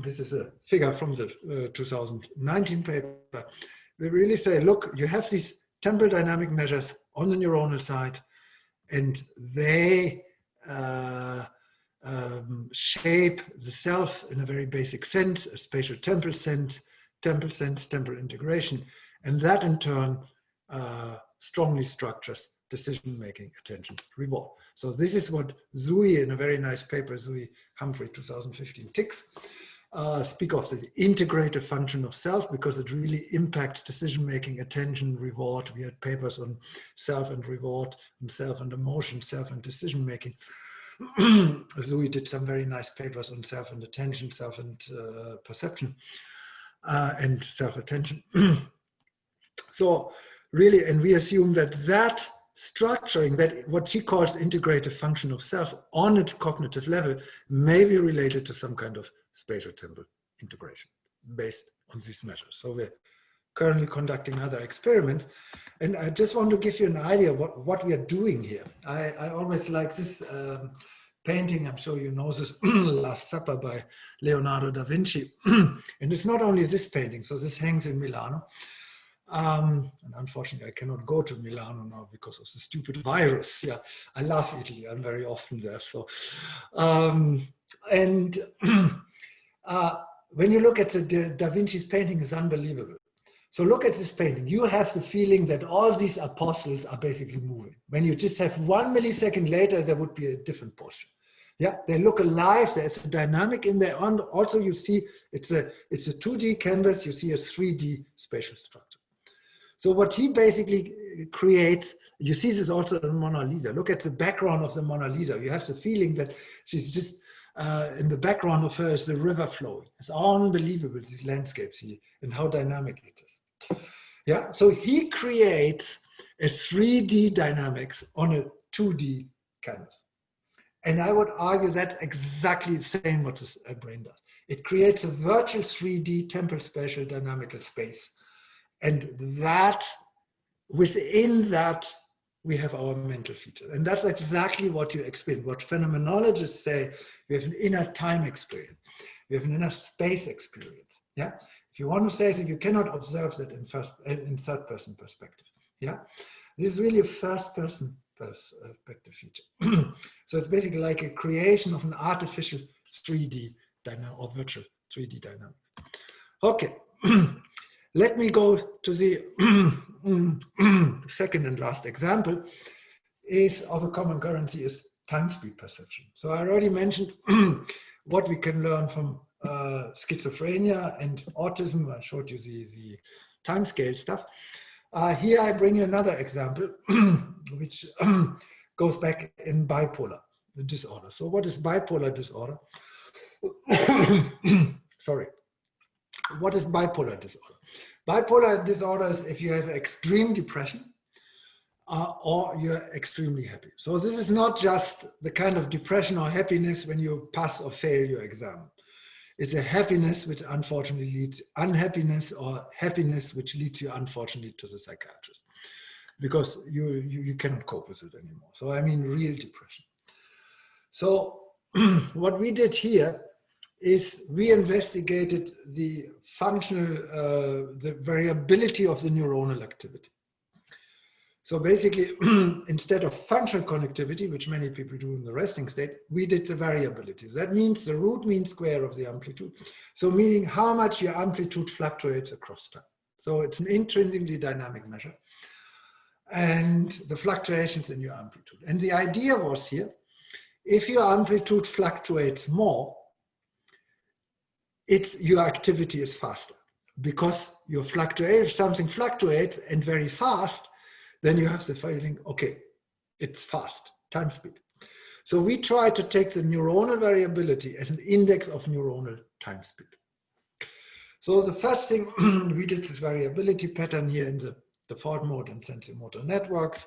This is a figure from the 2019 paper. We really say, look, you have these temporal dynamic measures on the neuronal side, and they shape the self in a very basic sense, a spatial temporal sense, temporal integration, and that in turn strongly structures decision-making, attention, reward. So this is what Zui, in a very nice paper, Zui Humphrey 2015 ticks, speak of the integrative function of self, because it really impacts decision-making, attention, reward. We had papers on self and reward, and self and emotion, self and decision-making. Zui did some very nice papers on self and attention, self and perception, and self-attention. So really, and we assume that that structuring, that what she calls integrative function of self on a cognitive level, may be related to some kind of spatial temporal integration based on these measures. So we're currently conducting other experiments. And I just want to give you an idea what we are doing here. I always like this painting, I'm sure you know this, Last Supper by Leonardo da Vinci. And it's not only this painting, so this hangs in Milano. And unfortunately, I cannot go to Milano now because of the stupid virus. Yeah, I love Italy. I'm very often there. So, when you look at the Da Vinci's painting, it's unbelievable. So look at this painting. You have the feeling that all these apostles are basically moving. When you just have 1 millisecond later, there would be a different posture. Yeah, they look alive. There's a dynamic in there. And also, you see it's a 2D canvas. You see a 3D spatial structure. So what he basically creates, you see this also in Mona Lisa. Look at the background of the Mona Lisa. You have the feeling that she's just in the background of her is the river flowing. It's unbelievable, these landscapes here and how dynamic it is. Yeah, so he creates a 3D dynamics on a 2D canvas. And I would argue that's exactly the same what this brain does. It creates a virtual 3D temporal spatial dynamical space. And that, within that, we have our mental features. And that's exactly what you experience. What phenomenologists say, we have an inner time experience. We have an inner space experience. Yeah. If you want to say that, you cannot observe that in third person perspective. Yeah. This is really a first person perspective feature. So it's basically like a creation of an artificial 3D dynamic or virtual 3D dynamic. Okay. Let me go to the second and last example is of a common currency is time speed perception. So I already mentioned what we can learn from schizophrenia and autism. I showed you the time scale stuff. Here I bring you another example, which goes back in bipolar disorder. So what is bipolar disorder? Sorry. What is bipolar disorder? Bipolar disorder is if you have extreme depression or you're extremely happy. So this is not just the kind of depression or happiness when you pass or fail your exam. It's a happiness which unfortunately leads unhappiness or happiness which leads you unfortunately to the psychiatrist because you cannot cope with it anymore. So I mean real depression. So what we did here is we investigated the functional, the variability of the neuronal activity. So basically, instead of functional connectivity, which many people do in the resting state, we did the variability. That means the root mean square of the amplitude. So meaning how much your amplitude fluctuates across time. So it's an intrinsically dynamic measure. And the fluctuations in your amplitude. And the idea was here, if your amplitude fluctuates more, your activity is faster because your fluctuation, if something fluctuates and very fast, then you have the feeling, okay, it's fast, time speed. So we try to take the neuronal variability as an index of neuronal time speed. So the first thing we did this variability pattern here in the default mode and sensorimotor networks.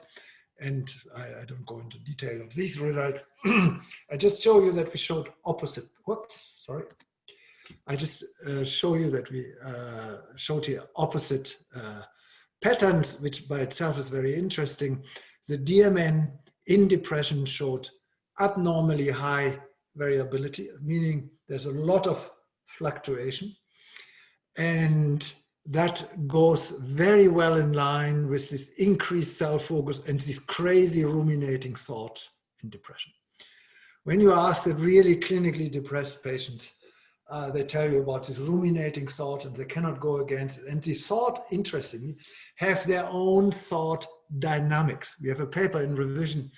And I don't go into detail of these results. I just show you that we showed opposite, whoops, sorry. I just show you that we showed here opposite patterns, which by itself is very interesting. The DMN in depression showed abnormally high variability, meaning there's a lot of fluctuation. And that goes very well in line with this increased self-focus and these crazy ruminating thoughts in depression. When you ask the really clinically depressed patients, they tell you about this ruminating thought and they cannot go against it. And the thought, interestingly, have their own thought dynamics. We have a paper in revision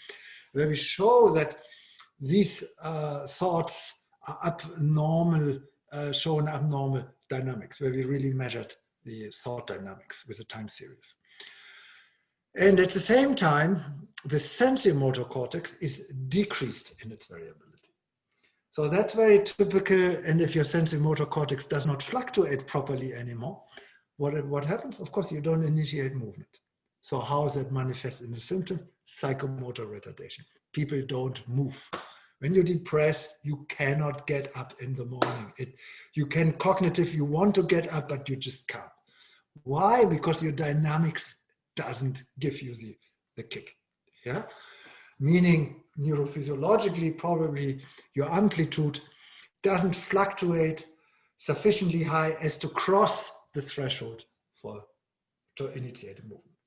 where we show that these thoughts are abnormal, show an abnormal dynamics, where we really measured the thought dynamics with a time series. And at the same time, the sensorimotor cortex is decreased in its variability. So that's very typical. And if your sensorimotor cortex does not fluctuate properly anymore, what happens? Of course, you don't initiate movement. So how does that manifest in the symptom? Psychomotor retardation. People don't move. When you're depressed, you cannot get up in the morning. You can cognitive, you want to get up, but you just can't. Why? Because your dynamics doesn't give you the kick. Yeah, meaning neurophysiologically, probably your amplitude doesn't fluctuate sufficiently high as to cross the threshold to initiate a movement.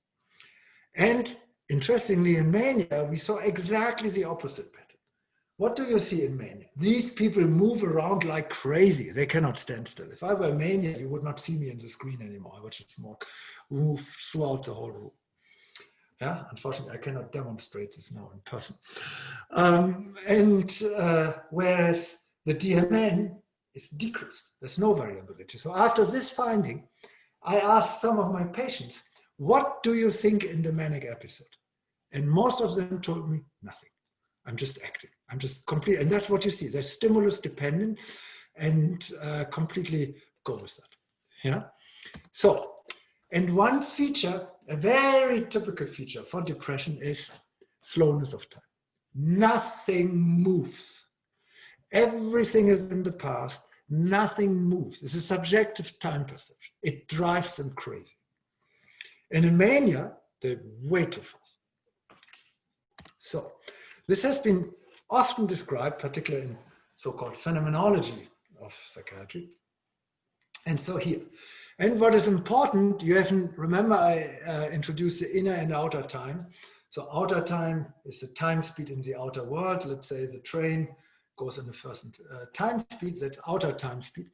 And interestingly, in mania, we saw exactly the opposite pattern. What do you see in mania? These people move around like crazy. They cannot stand still. If I were mania, you would not see me on the screen anymore. I would just move throughout the whole room. Yeah, unfortunately, I cannot demonstrate this now in person. Whereas the DMN is decreased. There's no variability. So after this finding, I asked some of my patients, what do you think in the manic episode? And most of them told me nothing. I'm just acting. I'm just complete. And that's what you see. They're stimulus dependent and completely go with that. Yeah. So, and one feature, a very typical feature for depression is slowness of time. Nothing moves. Everything is in the past. Nothing moves. It's a subjective time perception. It drives them crazy. And in mania, they're way too fast. So this has been often described, particularly in so-called phenomenology of psychiatry. And so here. And what is important, you haven't, remember I introduced the inner and outer time. So outer time is the time speed in the outer world. Let's say the train goes in the first time speed, that's outer time speed,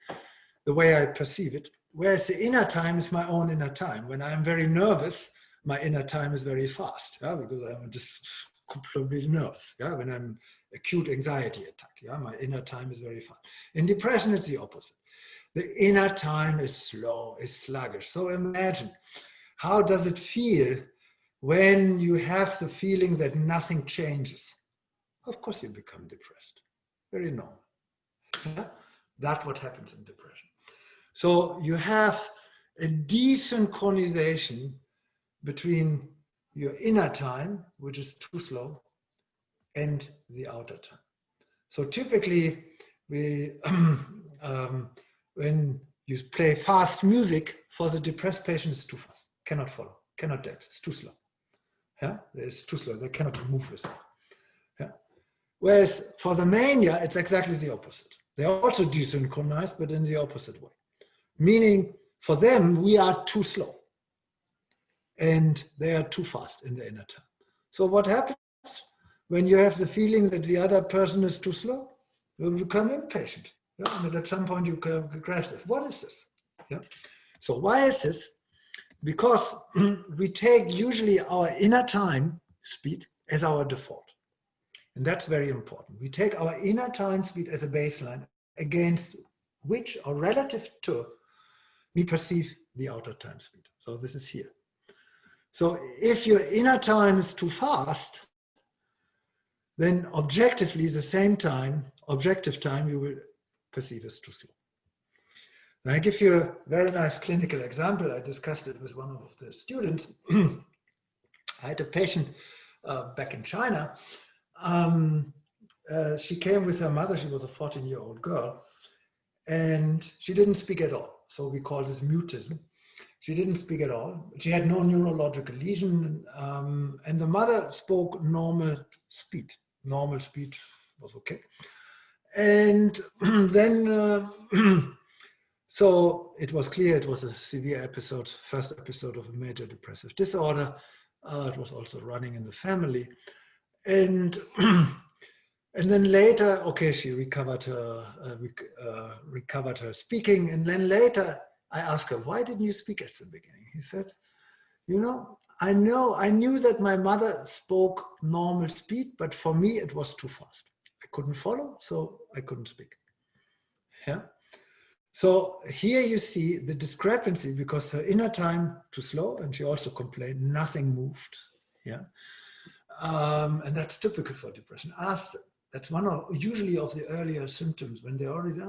the way I perceive it. Whereas the inner time is my own inner time. When I'm very nervous, my inner time is very fast, yeah, because I'm just completely nervous. Yeah, when I'm acute anxiety attack, yeah, my inner time is very fast. In depression, it's the opposite. The inner time is slow, is sluggish. So imagine, how does it feel when you have the feeling that nothing changes? Of course you become depressed. Very normal. Yeah? That's what happens in depression. So you have a desynchronization between your inner time, which is too slow, and the outer time. So typically, when you play fast music, for the depressed patient, it's too fast. Cannot follow, cannot dance, it's too slow. Yeah? It's too slow, they cannot move with it. Yeah? Whereas for the mania, it's exactly the opposite. They're also desynchronized, but in the opposite way. Meaning, for them, we are too slow. And they are too fast in the inner time. So what happens when you have the feeling that the other person is too slow? You become impatient. Yeah? And at some point, you become aggressive. What is this? Yeah? So why is this? Because we take usually our inner time speed as our default. And that's very important. We take our inner time speed as a baseline against which, or relative to, we perceive the outer time speed. So this is here. So if your inner time is too fast, then objectively the same time, objective time, you will perceive as too slow. And I give you a very nice clinical example. I discussed it with one of the students. I had a patient back in China. She came with her mother. She was a 14-year-old girl, and she didn't speak at all. So we call this mutism. She didn't speak at all. She had no neurological lesion, and the mother spoke normal speed. Normal speed was okay. And then, so it was clear it was a severe episode, first episode of a major depressive disorder. It was also running in the family. And then later, okay, she recovered her speaking. And then later, I asked her, why didn't you speak at the beginning? He said, you know, I knew that my mother spoke normal speed, but for me, it was too fast. I couldn't follow, so I couldn't speak. Yeah. So here you see the discrepancy because her inner time too slow, and she also complained nothing moved. Yeah. And that's typical for depression. That's one of usually of the earlier symptoms when they already,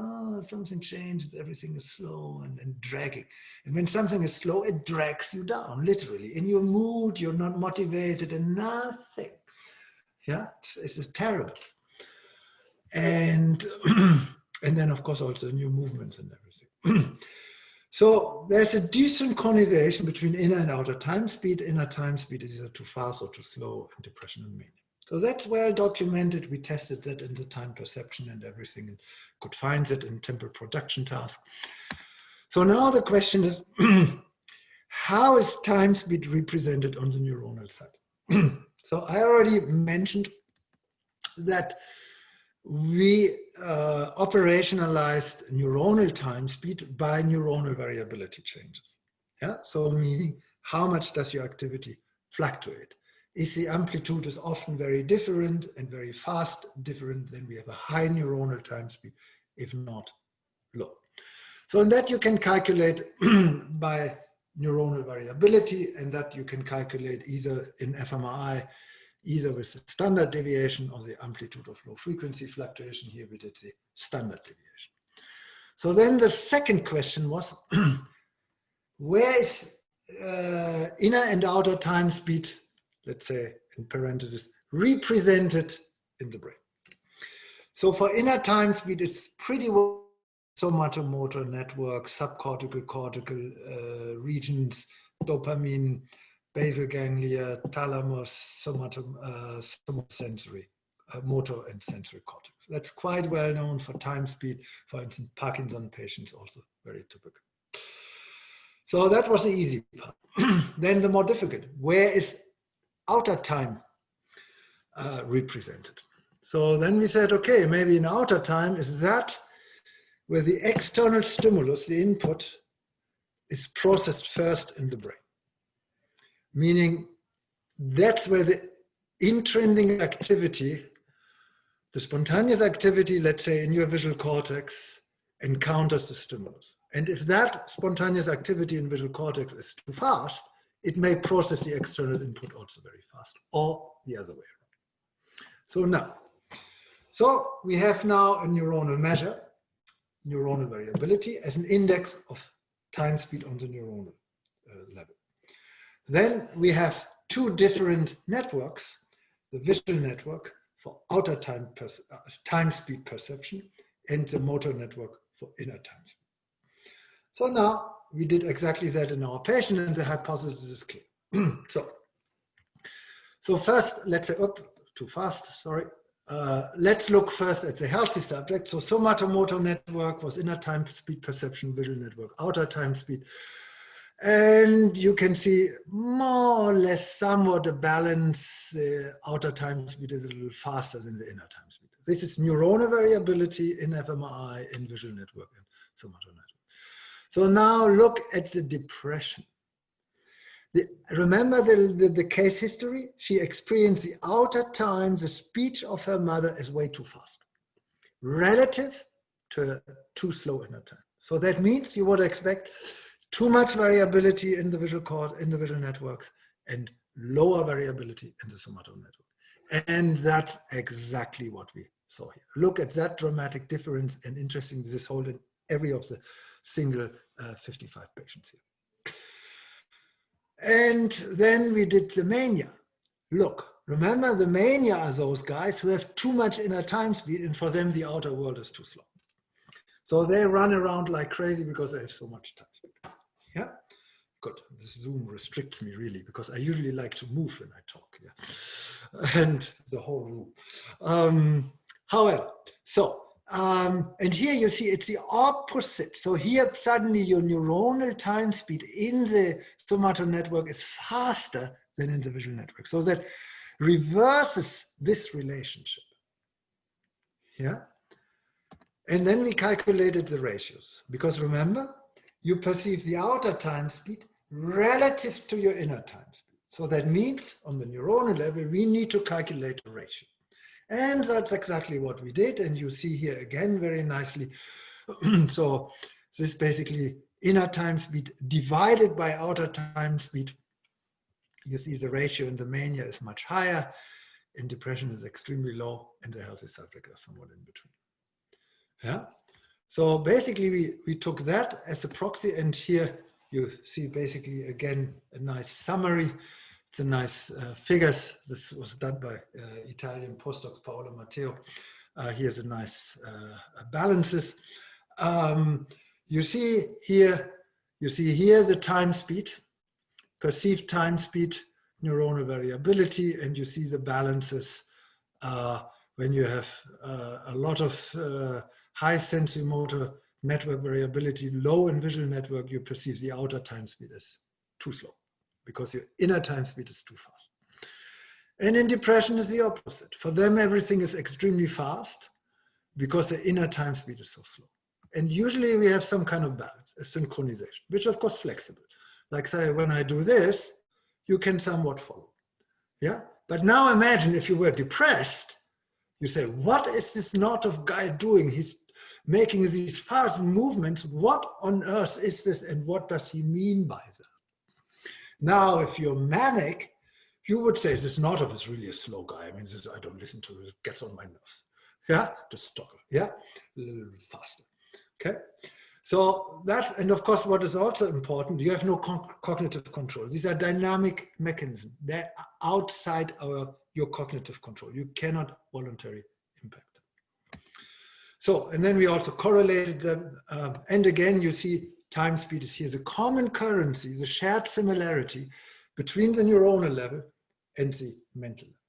something changes, everything is slow and dragging. And when something is slow, it drags you down, literally. In your mood, you're not motivated and nothing. Yeah, it's terrible. And, and then, of course, also new movements and everything. So there's a desynchronization between inner and outer time speed. Inner time speed is either too fast or too slow, and depression and mania. So that's well documented. We tested that in the time perception and everything, and could find that in temporal production task. So now the question is, how is time speed represented on the neuronal side? So I already mentioned that we operationalized neuronal time speed by neuronal variability changes. Yeah, so meaning how much does your activity fluctuate? Is the amplitude is often very different and very fast different, then we have a high neuronal time speed, if not low. So in that you can calculate by neuronal variability, and that you can calculate either in fMRI, either with the standard deviation or the amplitude of low frequency fluctuation. Here we did the standard deviation. So then the second question was, where is inner and outer time speed, let's say in parentheses, represented in the brain? So for inner time speed, it's pretty well somatomotor network, subcortical, cortical regions, dopamine, basal ganglia, thalamus, somatosensory, motor and sensory cortex. That's quite well known for time speed. For instance, Parkinson patients also very typical. So that was the easy part. Then the more difficult, where is outer time represented? So then we said, okay, maybe in outer time is that where the external stimulus, the input, is processed first in the brain. Meaning that's where the intrinsic activity, the spontaneous activity, let's say in your visual cortex, encounters the stimulus. And if that spontaneous activity in visual cortex is too fast, it may process the external input also very fast, or the other way around. So we have now a neuronal measure, neuronal variability, as an index of time speed on the neuronal level. Then we have two different networks, the visual network for outer time speed perception and the motor network for inner time speed. So now we did exactly that in our patient, and the hypothesis is clear. So first, let's say, too fast, sorry. Let's look first at the healthy subject. So somatomotor network was inner time speed perception, visual network, outer time speed. And you can see more or less somewhat a balance. Outer time speed is a little faster than the inner time speed. This is neuronal variability in fMRI, in visual network, and somatomotor network. So now look at the depression. Remember the case history? She experienced the outer time, the speech of her mother is way too fast, relative to too slow inner time. So that means you would expect too much variability in the visual networks and lower variability in the somatomotor network. And that's exactly what we saw here. Look at that dramatic difference, and interesting, this hold in every of the single 55 patients here. And then we did the mania. Look, remember the mania are those guys who have too much inner time speed, and for them the outer world is too slow. So they run around like crazy because they have so much time speed. Yeah, good. This Zoom restricts me really, because I usually like to move when I talk. Yeah, and the whole room. However, so and here you see it's the opposite. So here suddenly your neuronal time speed in the somatomotor network is faster than in the visual network. So that reverses this relationship. Yeah. And then we calculated the ratios, because remember, you perceive the outer time speed relative to your inner time speed. So that means on the neuronal level, we need to calculate a ratio. And that's exactly what we did. And you see here again very nicely. So this basically inner time speed divided by outer time speed. You see the ratio in the mania is much higher, in depression is extremely low, and the healthy subject are somewhat in between. Yeah. So basically we took that as a proxy, and here you see basically again a nice summary. It's a nice figures. This was done by Italian postdocs Paolo Matteo. Here's a nice balances. You see here you see here the time speed, perceived time speed, neuronal variability, and you see the balances when you have a lot of high sensorimotor network variability, low in visual network, you perceive the outer time speed as too slow because your inner time speed is too fast. And in depression is the opposite. For them, everything is extremely fast because the inner time speed is so slow. And usually we have some kind of balance, a synchronization, which of course flexible. Like say, when I do this, you can somewhat follow. Yeah. But now imagine if you were depressed, you say, what is this Northoff guy doing? He's making these fast movements. What on earth is this? And what does he mean by that? Now, if you're manic, you would say this Northoff is really a slow guy. I mean, this, I don't listen to it, it gets on my nerves. Yeah, just toggle, yeah, a little faster, okay? So that's, and of course, what is also important, you have no cognitive control. These are dynamic mechanisms. They're outside your cognitive control. You cannot voluntarily impact them. So, and then we also correlated them. And again, you see time speed is here. The common currency, the shared similarity between the neuronal level and the mental level,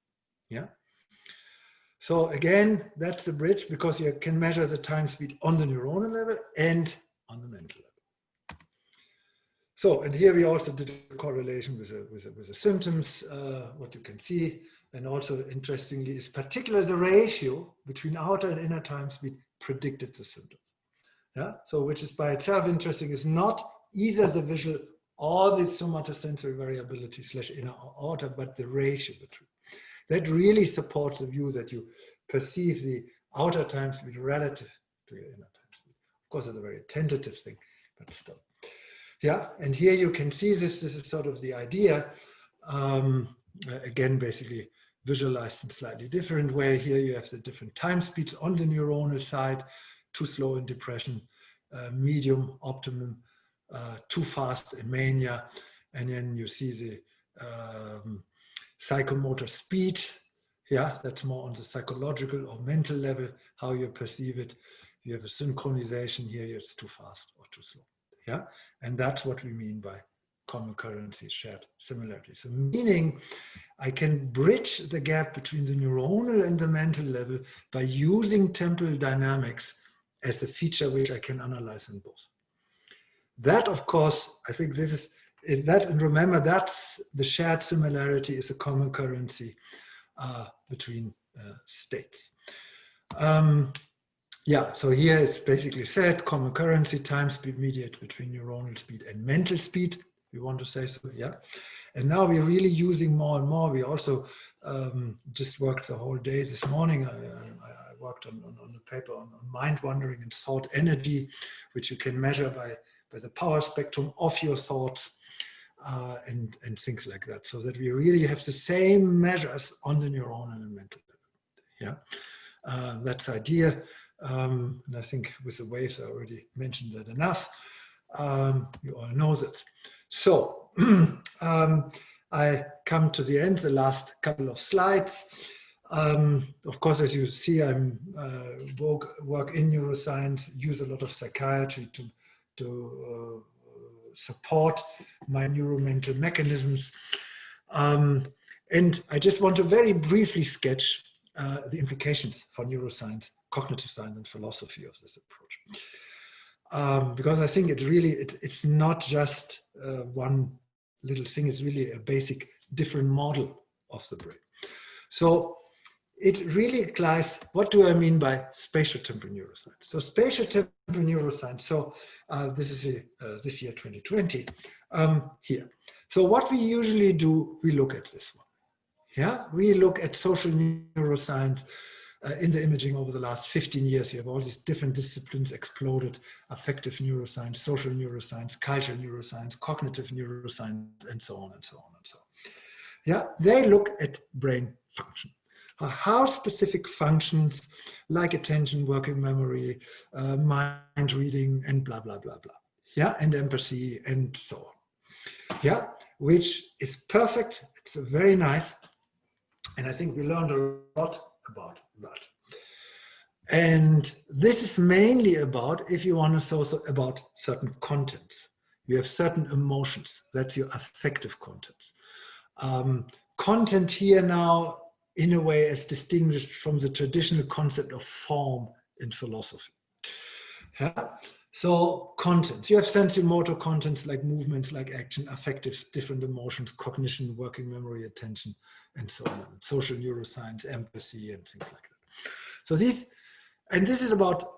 yeah? So again, that's the bridge because you can measure the time speed on the neuronal level and on the mental level. So, and here we also did a correlation with the symptoms, what you can see. And also interestingly is particularly the ratio between outer and inner time speed predicted the symptoms. Yeah, so which is by itself interesting, is not either the visual or the somatosensory variability / inner or outer, but the ratio between. That really supports the view that you perceive the outer time speed relative to your inner time speed. Of course, it's a very tentative thing, but still. Yeah, and here you can see this is sort of the idea. Again, basically visualized in a slightly different way. Here you have the different time speeds on the neuronal side, too slow in depression, medium, optimum, too fast in mania. And then you see the psychomotor speed. Yeah, that's more on the psychological or mental level, how you perceive it. You have a synchronization here, it's too fast or too slow. Yeah, and that's what we mean by common currency, shared similarity. So meaning I can bridge the gap between the neuronal and the mental level by using temporal dynamics as a feature which I can analyze in both. That, of course, I think this is that, and remember that's the shared similarity is a common currency between states. Yeah, so here it's basically said common currency, time speed mediated between neuronal speed and mental speed. We want to say so, yeah. And now we're really using more and more. We also just worked the whole day this morning. I worked on a paper on mind wandering and thought energy, which you can measure by the power spectrum of your thoughts and things like that. So that we really have the same measures on the neuronal and mental level. Yeah, that's the idea. And I think with the waves, I already mentioned that enough. You all know that. So I come to the end, the last couple of slides. Of course, as you see, I'm work in neuroscience, use a lot of psychiatry to support my neuro-mental mechanisms. And I just want to very briefly sketch the implications for neuroscience, cognitive science, and philosophy of this approach. Because I think it really, it's not just one little thing, it's really a basic different model of the brain. So it really applies, what do I mean by spatiotemporal neuroscience? So spatiotemporal neuroscience, so this is this year 2020, here. So what we usually do, we look at this one. Yeah, we look at social neuroscience in the imaging over the last 15 years. You have all these different disciplines exploded: affective neuroscience, social neuroscience, cultural neuroscience, cognitive neuroscience, and so on and so on and so on. Yeah, they look at brain function. How specific functions like attention, working memory, mind reading, and blah, blah, blah, blah. Yeah, and empathy and so on. Yeah, which is perfect. It's very nice. And I think we learned a lot about that. And this is mainly about, if you want to, so about certain contents. You have certain emotions. That's your affective content. Content here now, in a way, is distinguished from the traditional concept of form in philosophy. Yeah? So content, you have sensorimotor contents like movements, like action, affective, different emotions, cognition, working memory, attention, and so on. Social neuroscience, empathy, and things like that. So this is about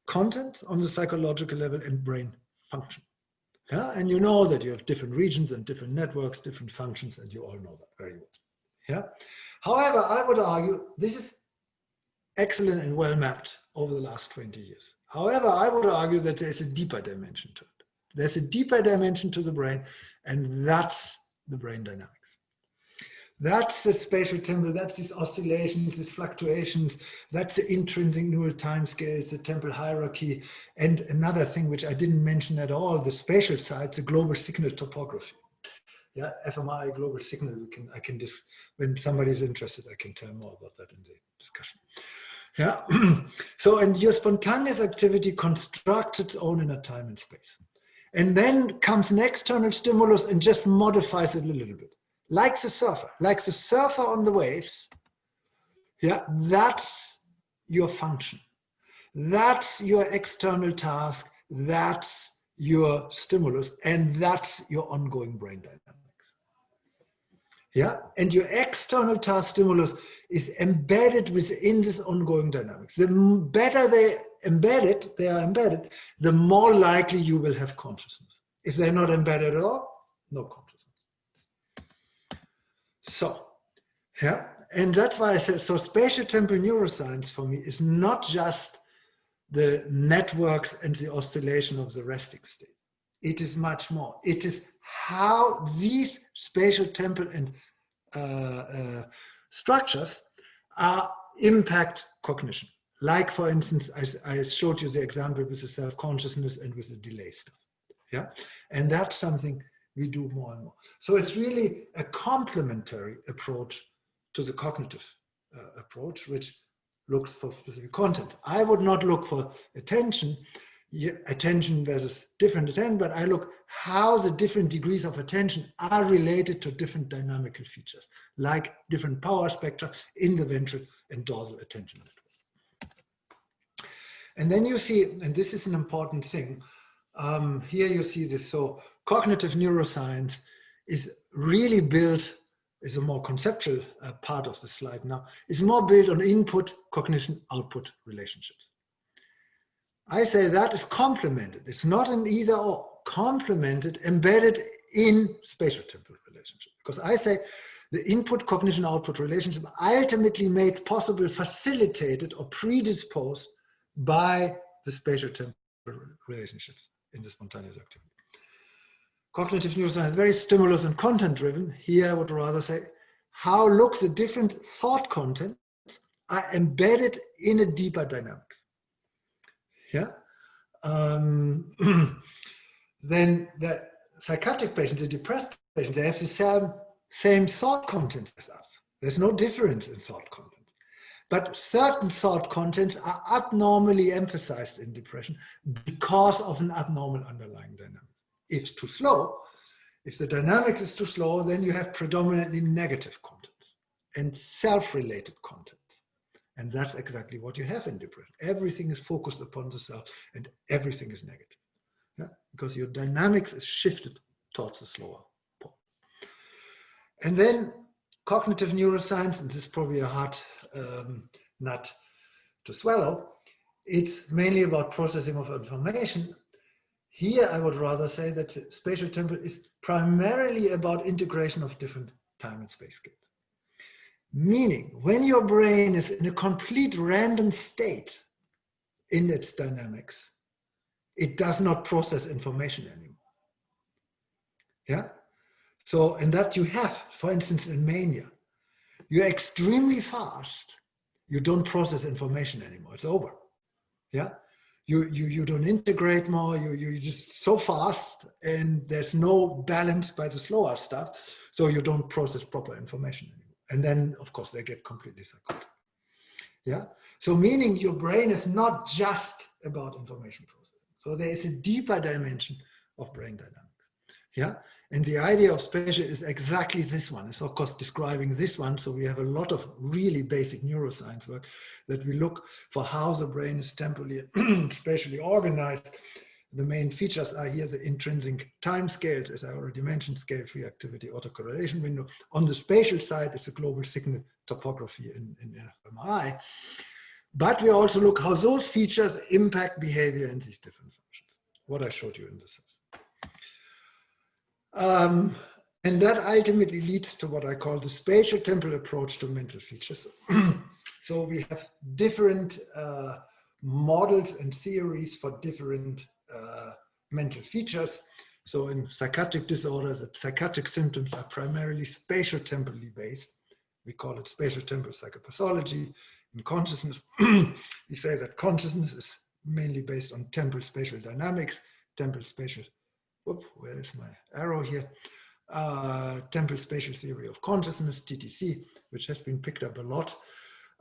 content on the psychological level and brain function. Yeah? And you know that you have different regions and different networks, different functions, and you all know that very well. Yeah? However, I would argue this is excellent and well mapped over the last 20 years. However, I would argue that there's a deeper dimension to it. There's a deeper dimension to the brain, and that's the brain dynamics. That's the spatial temporal, that's these oscillations, these fluctuations, that's the intrinsic neural time scales, the temporal hierarchy, and another thing which I didn't mention at all, the spatial side, the global signal topography. Yeah, fMRI global signal, when somebody's interested, I can tell more about that in the discussion. Yeah, so, and your spontaneous activity constructs its own inner time and space. And then comes an external stimulus and just modifies it a little bit. Like the surfer on the waves. Yeah, that's your function. That's your external task. That's your stimulus. And that's your ongoing brain dynamics. Yeah, and your external task stimulus is embedded within this ongoing dynamics. The better they are embedded, the more likely you will have consciousness. If they're not embedded at all, no consciousness. So, yeah, and that's why I said, so spatial temporal neuroscience for me is not just the networks and the oscillation of the resting state. It is much more. It is how these spatial temporal and structures impact cognition. Like, for instance, I showed you the example with the self-consciousness and with the delay stuff. Yeah, and that's something we do more and more. So it's really a complementary approach to the cognitive approach, which looks for specific content. I would not look for attention versus different attention, but I look how the different degrees of attention are related to different dynamical features, like different power spectra in the ventral and dorsal attention network. And then you see, and this is an important thing, here you see this. So cognitive neuroscience is really built, is a more conceptual part of the slide now, is more built on input, cognition, output relationships. I say that is complemented. It's not an either or, complemented, embedded in spatial temporal relationship. Because I say the input, cognition, output relationship ultimately made possible, facilitated or predisposed by the spatial temporal relationships in the spontaneous activity. Cognitive neuroscience is very stimulus and content driven. Here I would rather say, how looks the different thought contents are embedded in a deeper dynamics. Yeah. Then the psychiatric patients, the depressed patients, they have the same thought contents as us. There's no difference in thought content. But certain thought contents are abnormally emphasized in depression because of an abnormal underlying dynamic. If it's too slow, if the dynamics is too slow, then you have predominantly negative contents and self-related content. And that's exactly what you have in depression. Everything is focused upon the self and everything is negative. Yeah? Because your dynamics is shifted towards the slower part. And then cognitive neuroscience, and this is probably a hard nut to swallow, it's mainly about processing of information. Here, I would rather say that spatial temporal is primarily about integration of different time and space scales. Meaning, when your brain is in a complete random state in its dynamics, it does not process information anymore. Yeah? So, and that you have, for instance, in mania, you're extremely fast, you don't process information anymore, it's over. Yeah? You don't integrate more, you're just so fast and there's no balance by the slower stuff, so you don't process proper information anymore. And then, of course, they get completely psychotic. Yeah? So meaning your brain is not just about information processing. So there is a deeper dimension of brain dynamics. Yeah, and the idea of spatial is exactly this one. It's of course describing this one. So we have a lot of really basic neuroscience work that we look for how the brain is temporally and spatially organized. The main features are here the intrinsic time scales, as I already mentioned, scale reactivity, autocorrelation window. On the spatial side is a global signal topography in fMRI. But we also look how those features impact behavior in these different functions, what I showed you in this. And that ultimately leads to what I call the spatial temporal approach to mental features. So we have different models and theories for different mental features. So in psychiatric disorders, the psychiatric symptoms are primarily spatial temporally based. We call it spatial temporal psychopathology. In consciousness, we say that consciousness is mainly based on temporal spatial dynamics, temporal spatial, where is my arrow here? Temporal spatial theory of consciousness, TTC, which has been picked up a lot.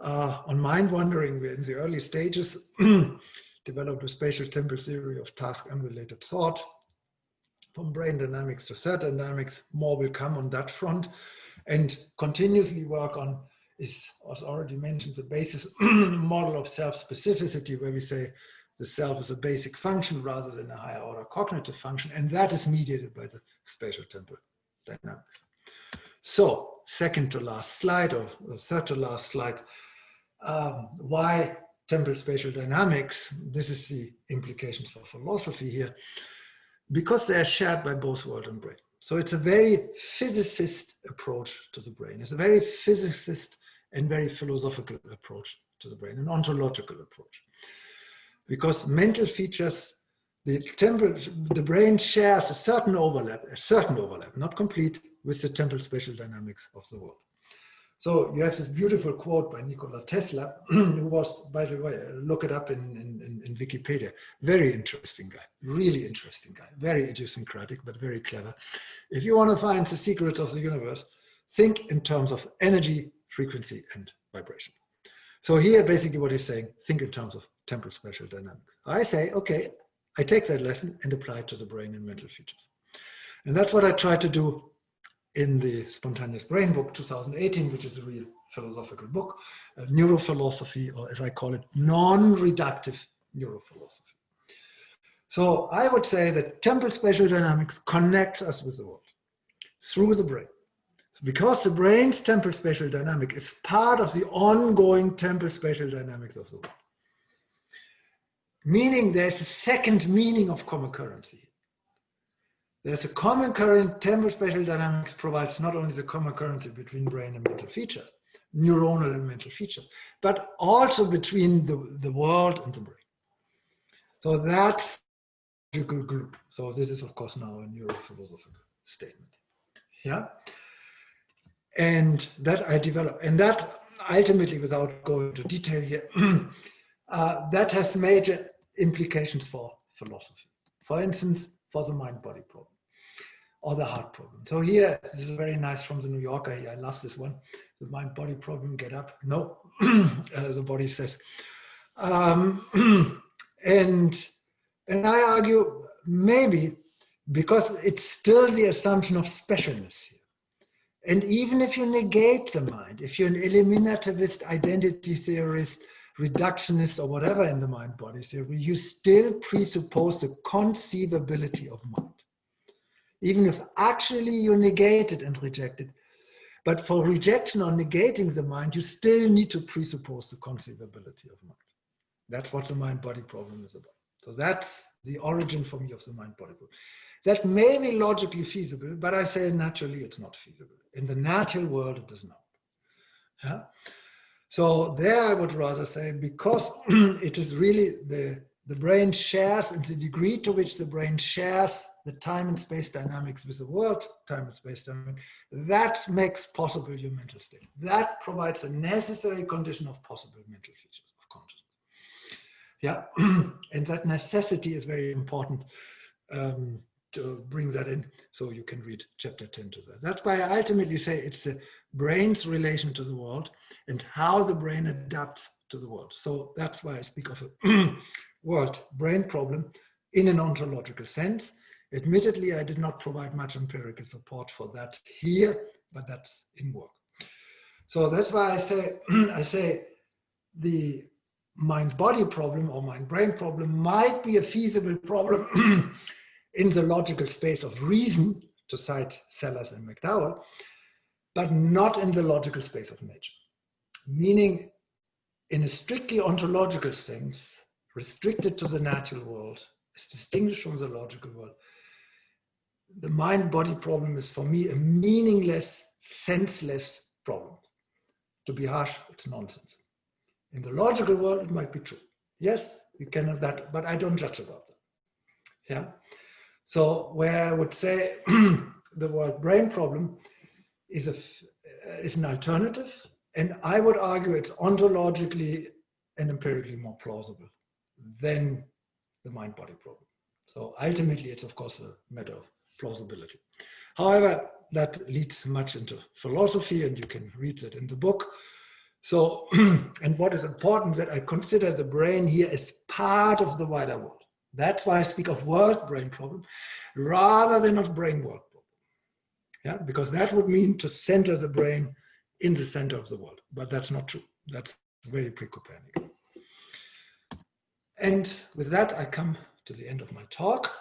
On mind wandering, we're in the early stages, developed a spatial temporal theory of task unrelated thought. From brain dynamics to threat dynamics, more will come on that front, and continuously work on is, as already mentioned, the basis model of self-specificity, where we say the self is a basic function rather than a higher order cognitive function, and that is mediated by the spatial temporal dynamics. So, second to last slide, or third to last slide, why temporal spatial dynamics? This is the implications for philosophy here, because they are shared by both world and brain. So it's a very physicist approach to the brain. It's a very physicist and very philosophical approach to the brain, an ontological approach. Because mental features, the brain shares a certain overlap, not complete, with the temporal spatial dynamics of the world. So you have this beautiful quote by Nikola Tesla, who was, by the way, look it up in Wikipedia. Very interesting guy, really interesting guy, very idiosyncratic, but very clever. If you want to find the secrets of the universe, think in terms of energy, frequency, and vibration. So here, basically what he's saying, think in terms of temporal spatial dynamics. I say, okay, I take that lesson and apply it to the brain and mental features. And that's what I try to do in the Spontaneous Brain book 2018, which is a real philosophical book, neurophilosophy, or as I call it, non-reductive neurophilosophy. So I would say that temporal spatial dynamics connects us with the world through the brain. Because the brain's temporal spatial dynamic is part of the ongoing temporal spatial dynamics of the world. Meaning there's a second meaning of common currency. There's a common current. Temporal spatial dynamics provides not only the common currency between brain and mental features, neuronal and mental features, but also between the world and the brain. So that's a good group. So this is, of course, now a neurophilosophical statement. Yeah. And that I developed, and that ultimately, without going into detail here, that has major implications for philosophy. For instance, for the mind-body problem or the heart problem. So here, this is very nice from the New Yorker here. I love this one. The mind-body problem, get up. No, the body says. And I argue maybe because it's still the assumption of specialness here. And even if you negate the mind, if you're an eliminativist, identity theorist, reductionist, or whatever in the mind-body theory, you still presuppose the conceivability of mind. Even if actually you negate it and reject it. But for rejection or negating the mind, you still need to presuppose the conceivability of mind. That's what the mind-body problem is about. So that's the origin for me of the mind-body problem. That may be logically feasible, but I say naturally it's not feasible. In the natural world, it is not. Yeah? So there I would rather say, because it is really the brain shares, and the degree to which the brain shares the time and space dynamics with the world, time and space dynamics, that makes possible your mental state. That provides a necessary condition of possible mental features of consciousness. Yeah, and that necessity is very important to bring that in, so you can read chapter 10 to that. That's why I ultimately say it's the brain's relation to the world and how the brain adapts to the world. So that's why I speak of a world-brain problem in an ontological sense. Admittedly, I did not provide much empirical support for that here, but that's in work. So that's why I say, I say the mind-body problem or mind-brain problem might be a feasible problem in the logical space of reason, to cite Sellers and McDowell, but not in the logical space of nature. Meaning, in a strictly ontological sense, restricted to the natural world, is distinguished from the logical world, the mind-body problem is for me a meaningless, senseless problem. To be harsh, it's nonsense. In the logical world, it might be true. Yes, we can have that, but I don't judge about that. Yeah. So where I would say the word brain problem is an alternative, and I would argue it's ontologically and empirically more plausible than the mind-body problem. So ultimately, it's of course a matter of plausibility. However, that leads much into philosophy, and you can read that in the book. So, and what is important that I consider the brain here as part of the wider world. That's why I speak of world-brain problem rather than of brain-world problem. Yeah, because that would mean to center the brain in the center of the world, but that's not true. That's very pre-Copernican. And with that, I come to the end of my talk.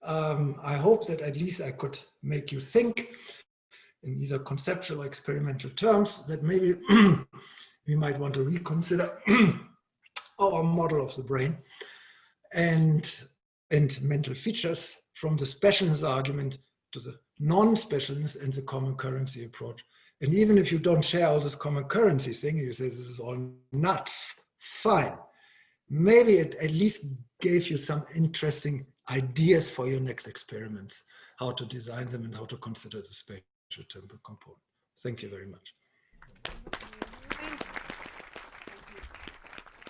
I hope that at least I could make you think in either conceptual or experimental terms that maybe we might want to reconsider our model of the brain and mental features from the specialness argument to the non-specialness and the common currency approach. And even if you don't share all this common currency thing, you say this is all nuts, fine. Maybe it at least gave you some interesting ideas for your next experiments, how to design them and how to consider the spatial temporal component. Thank you very much.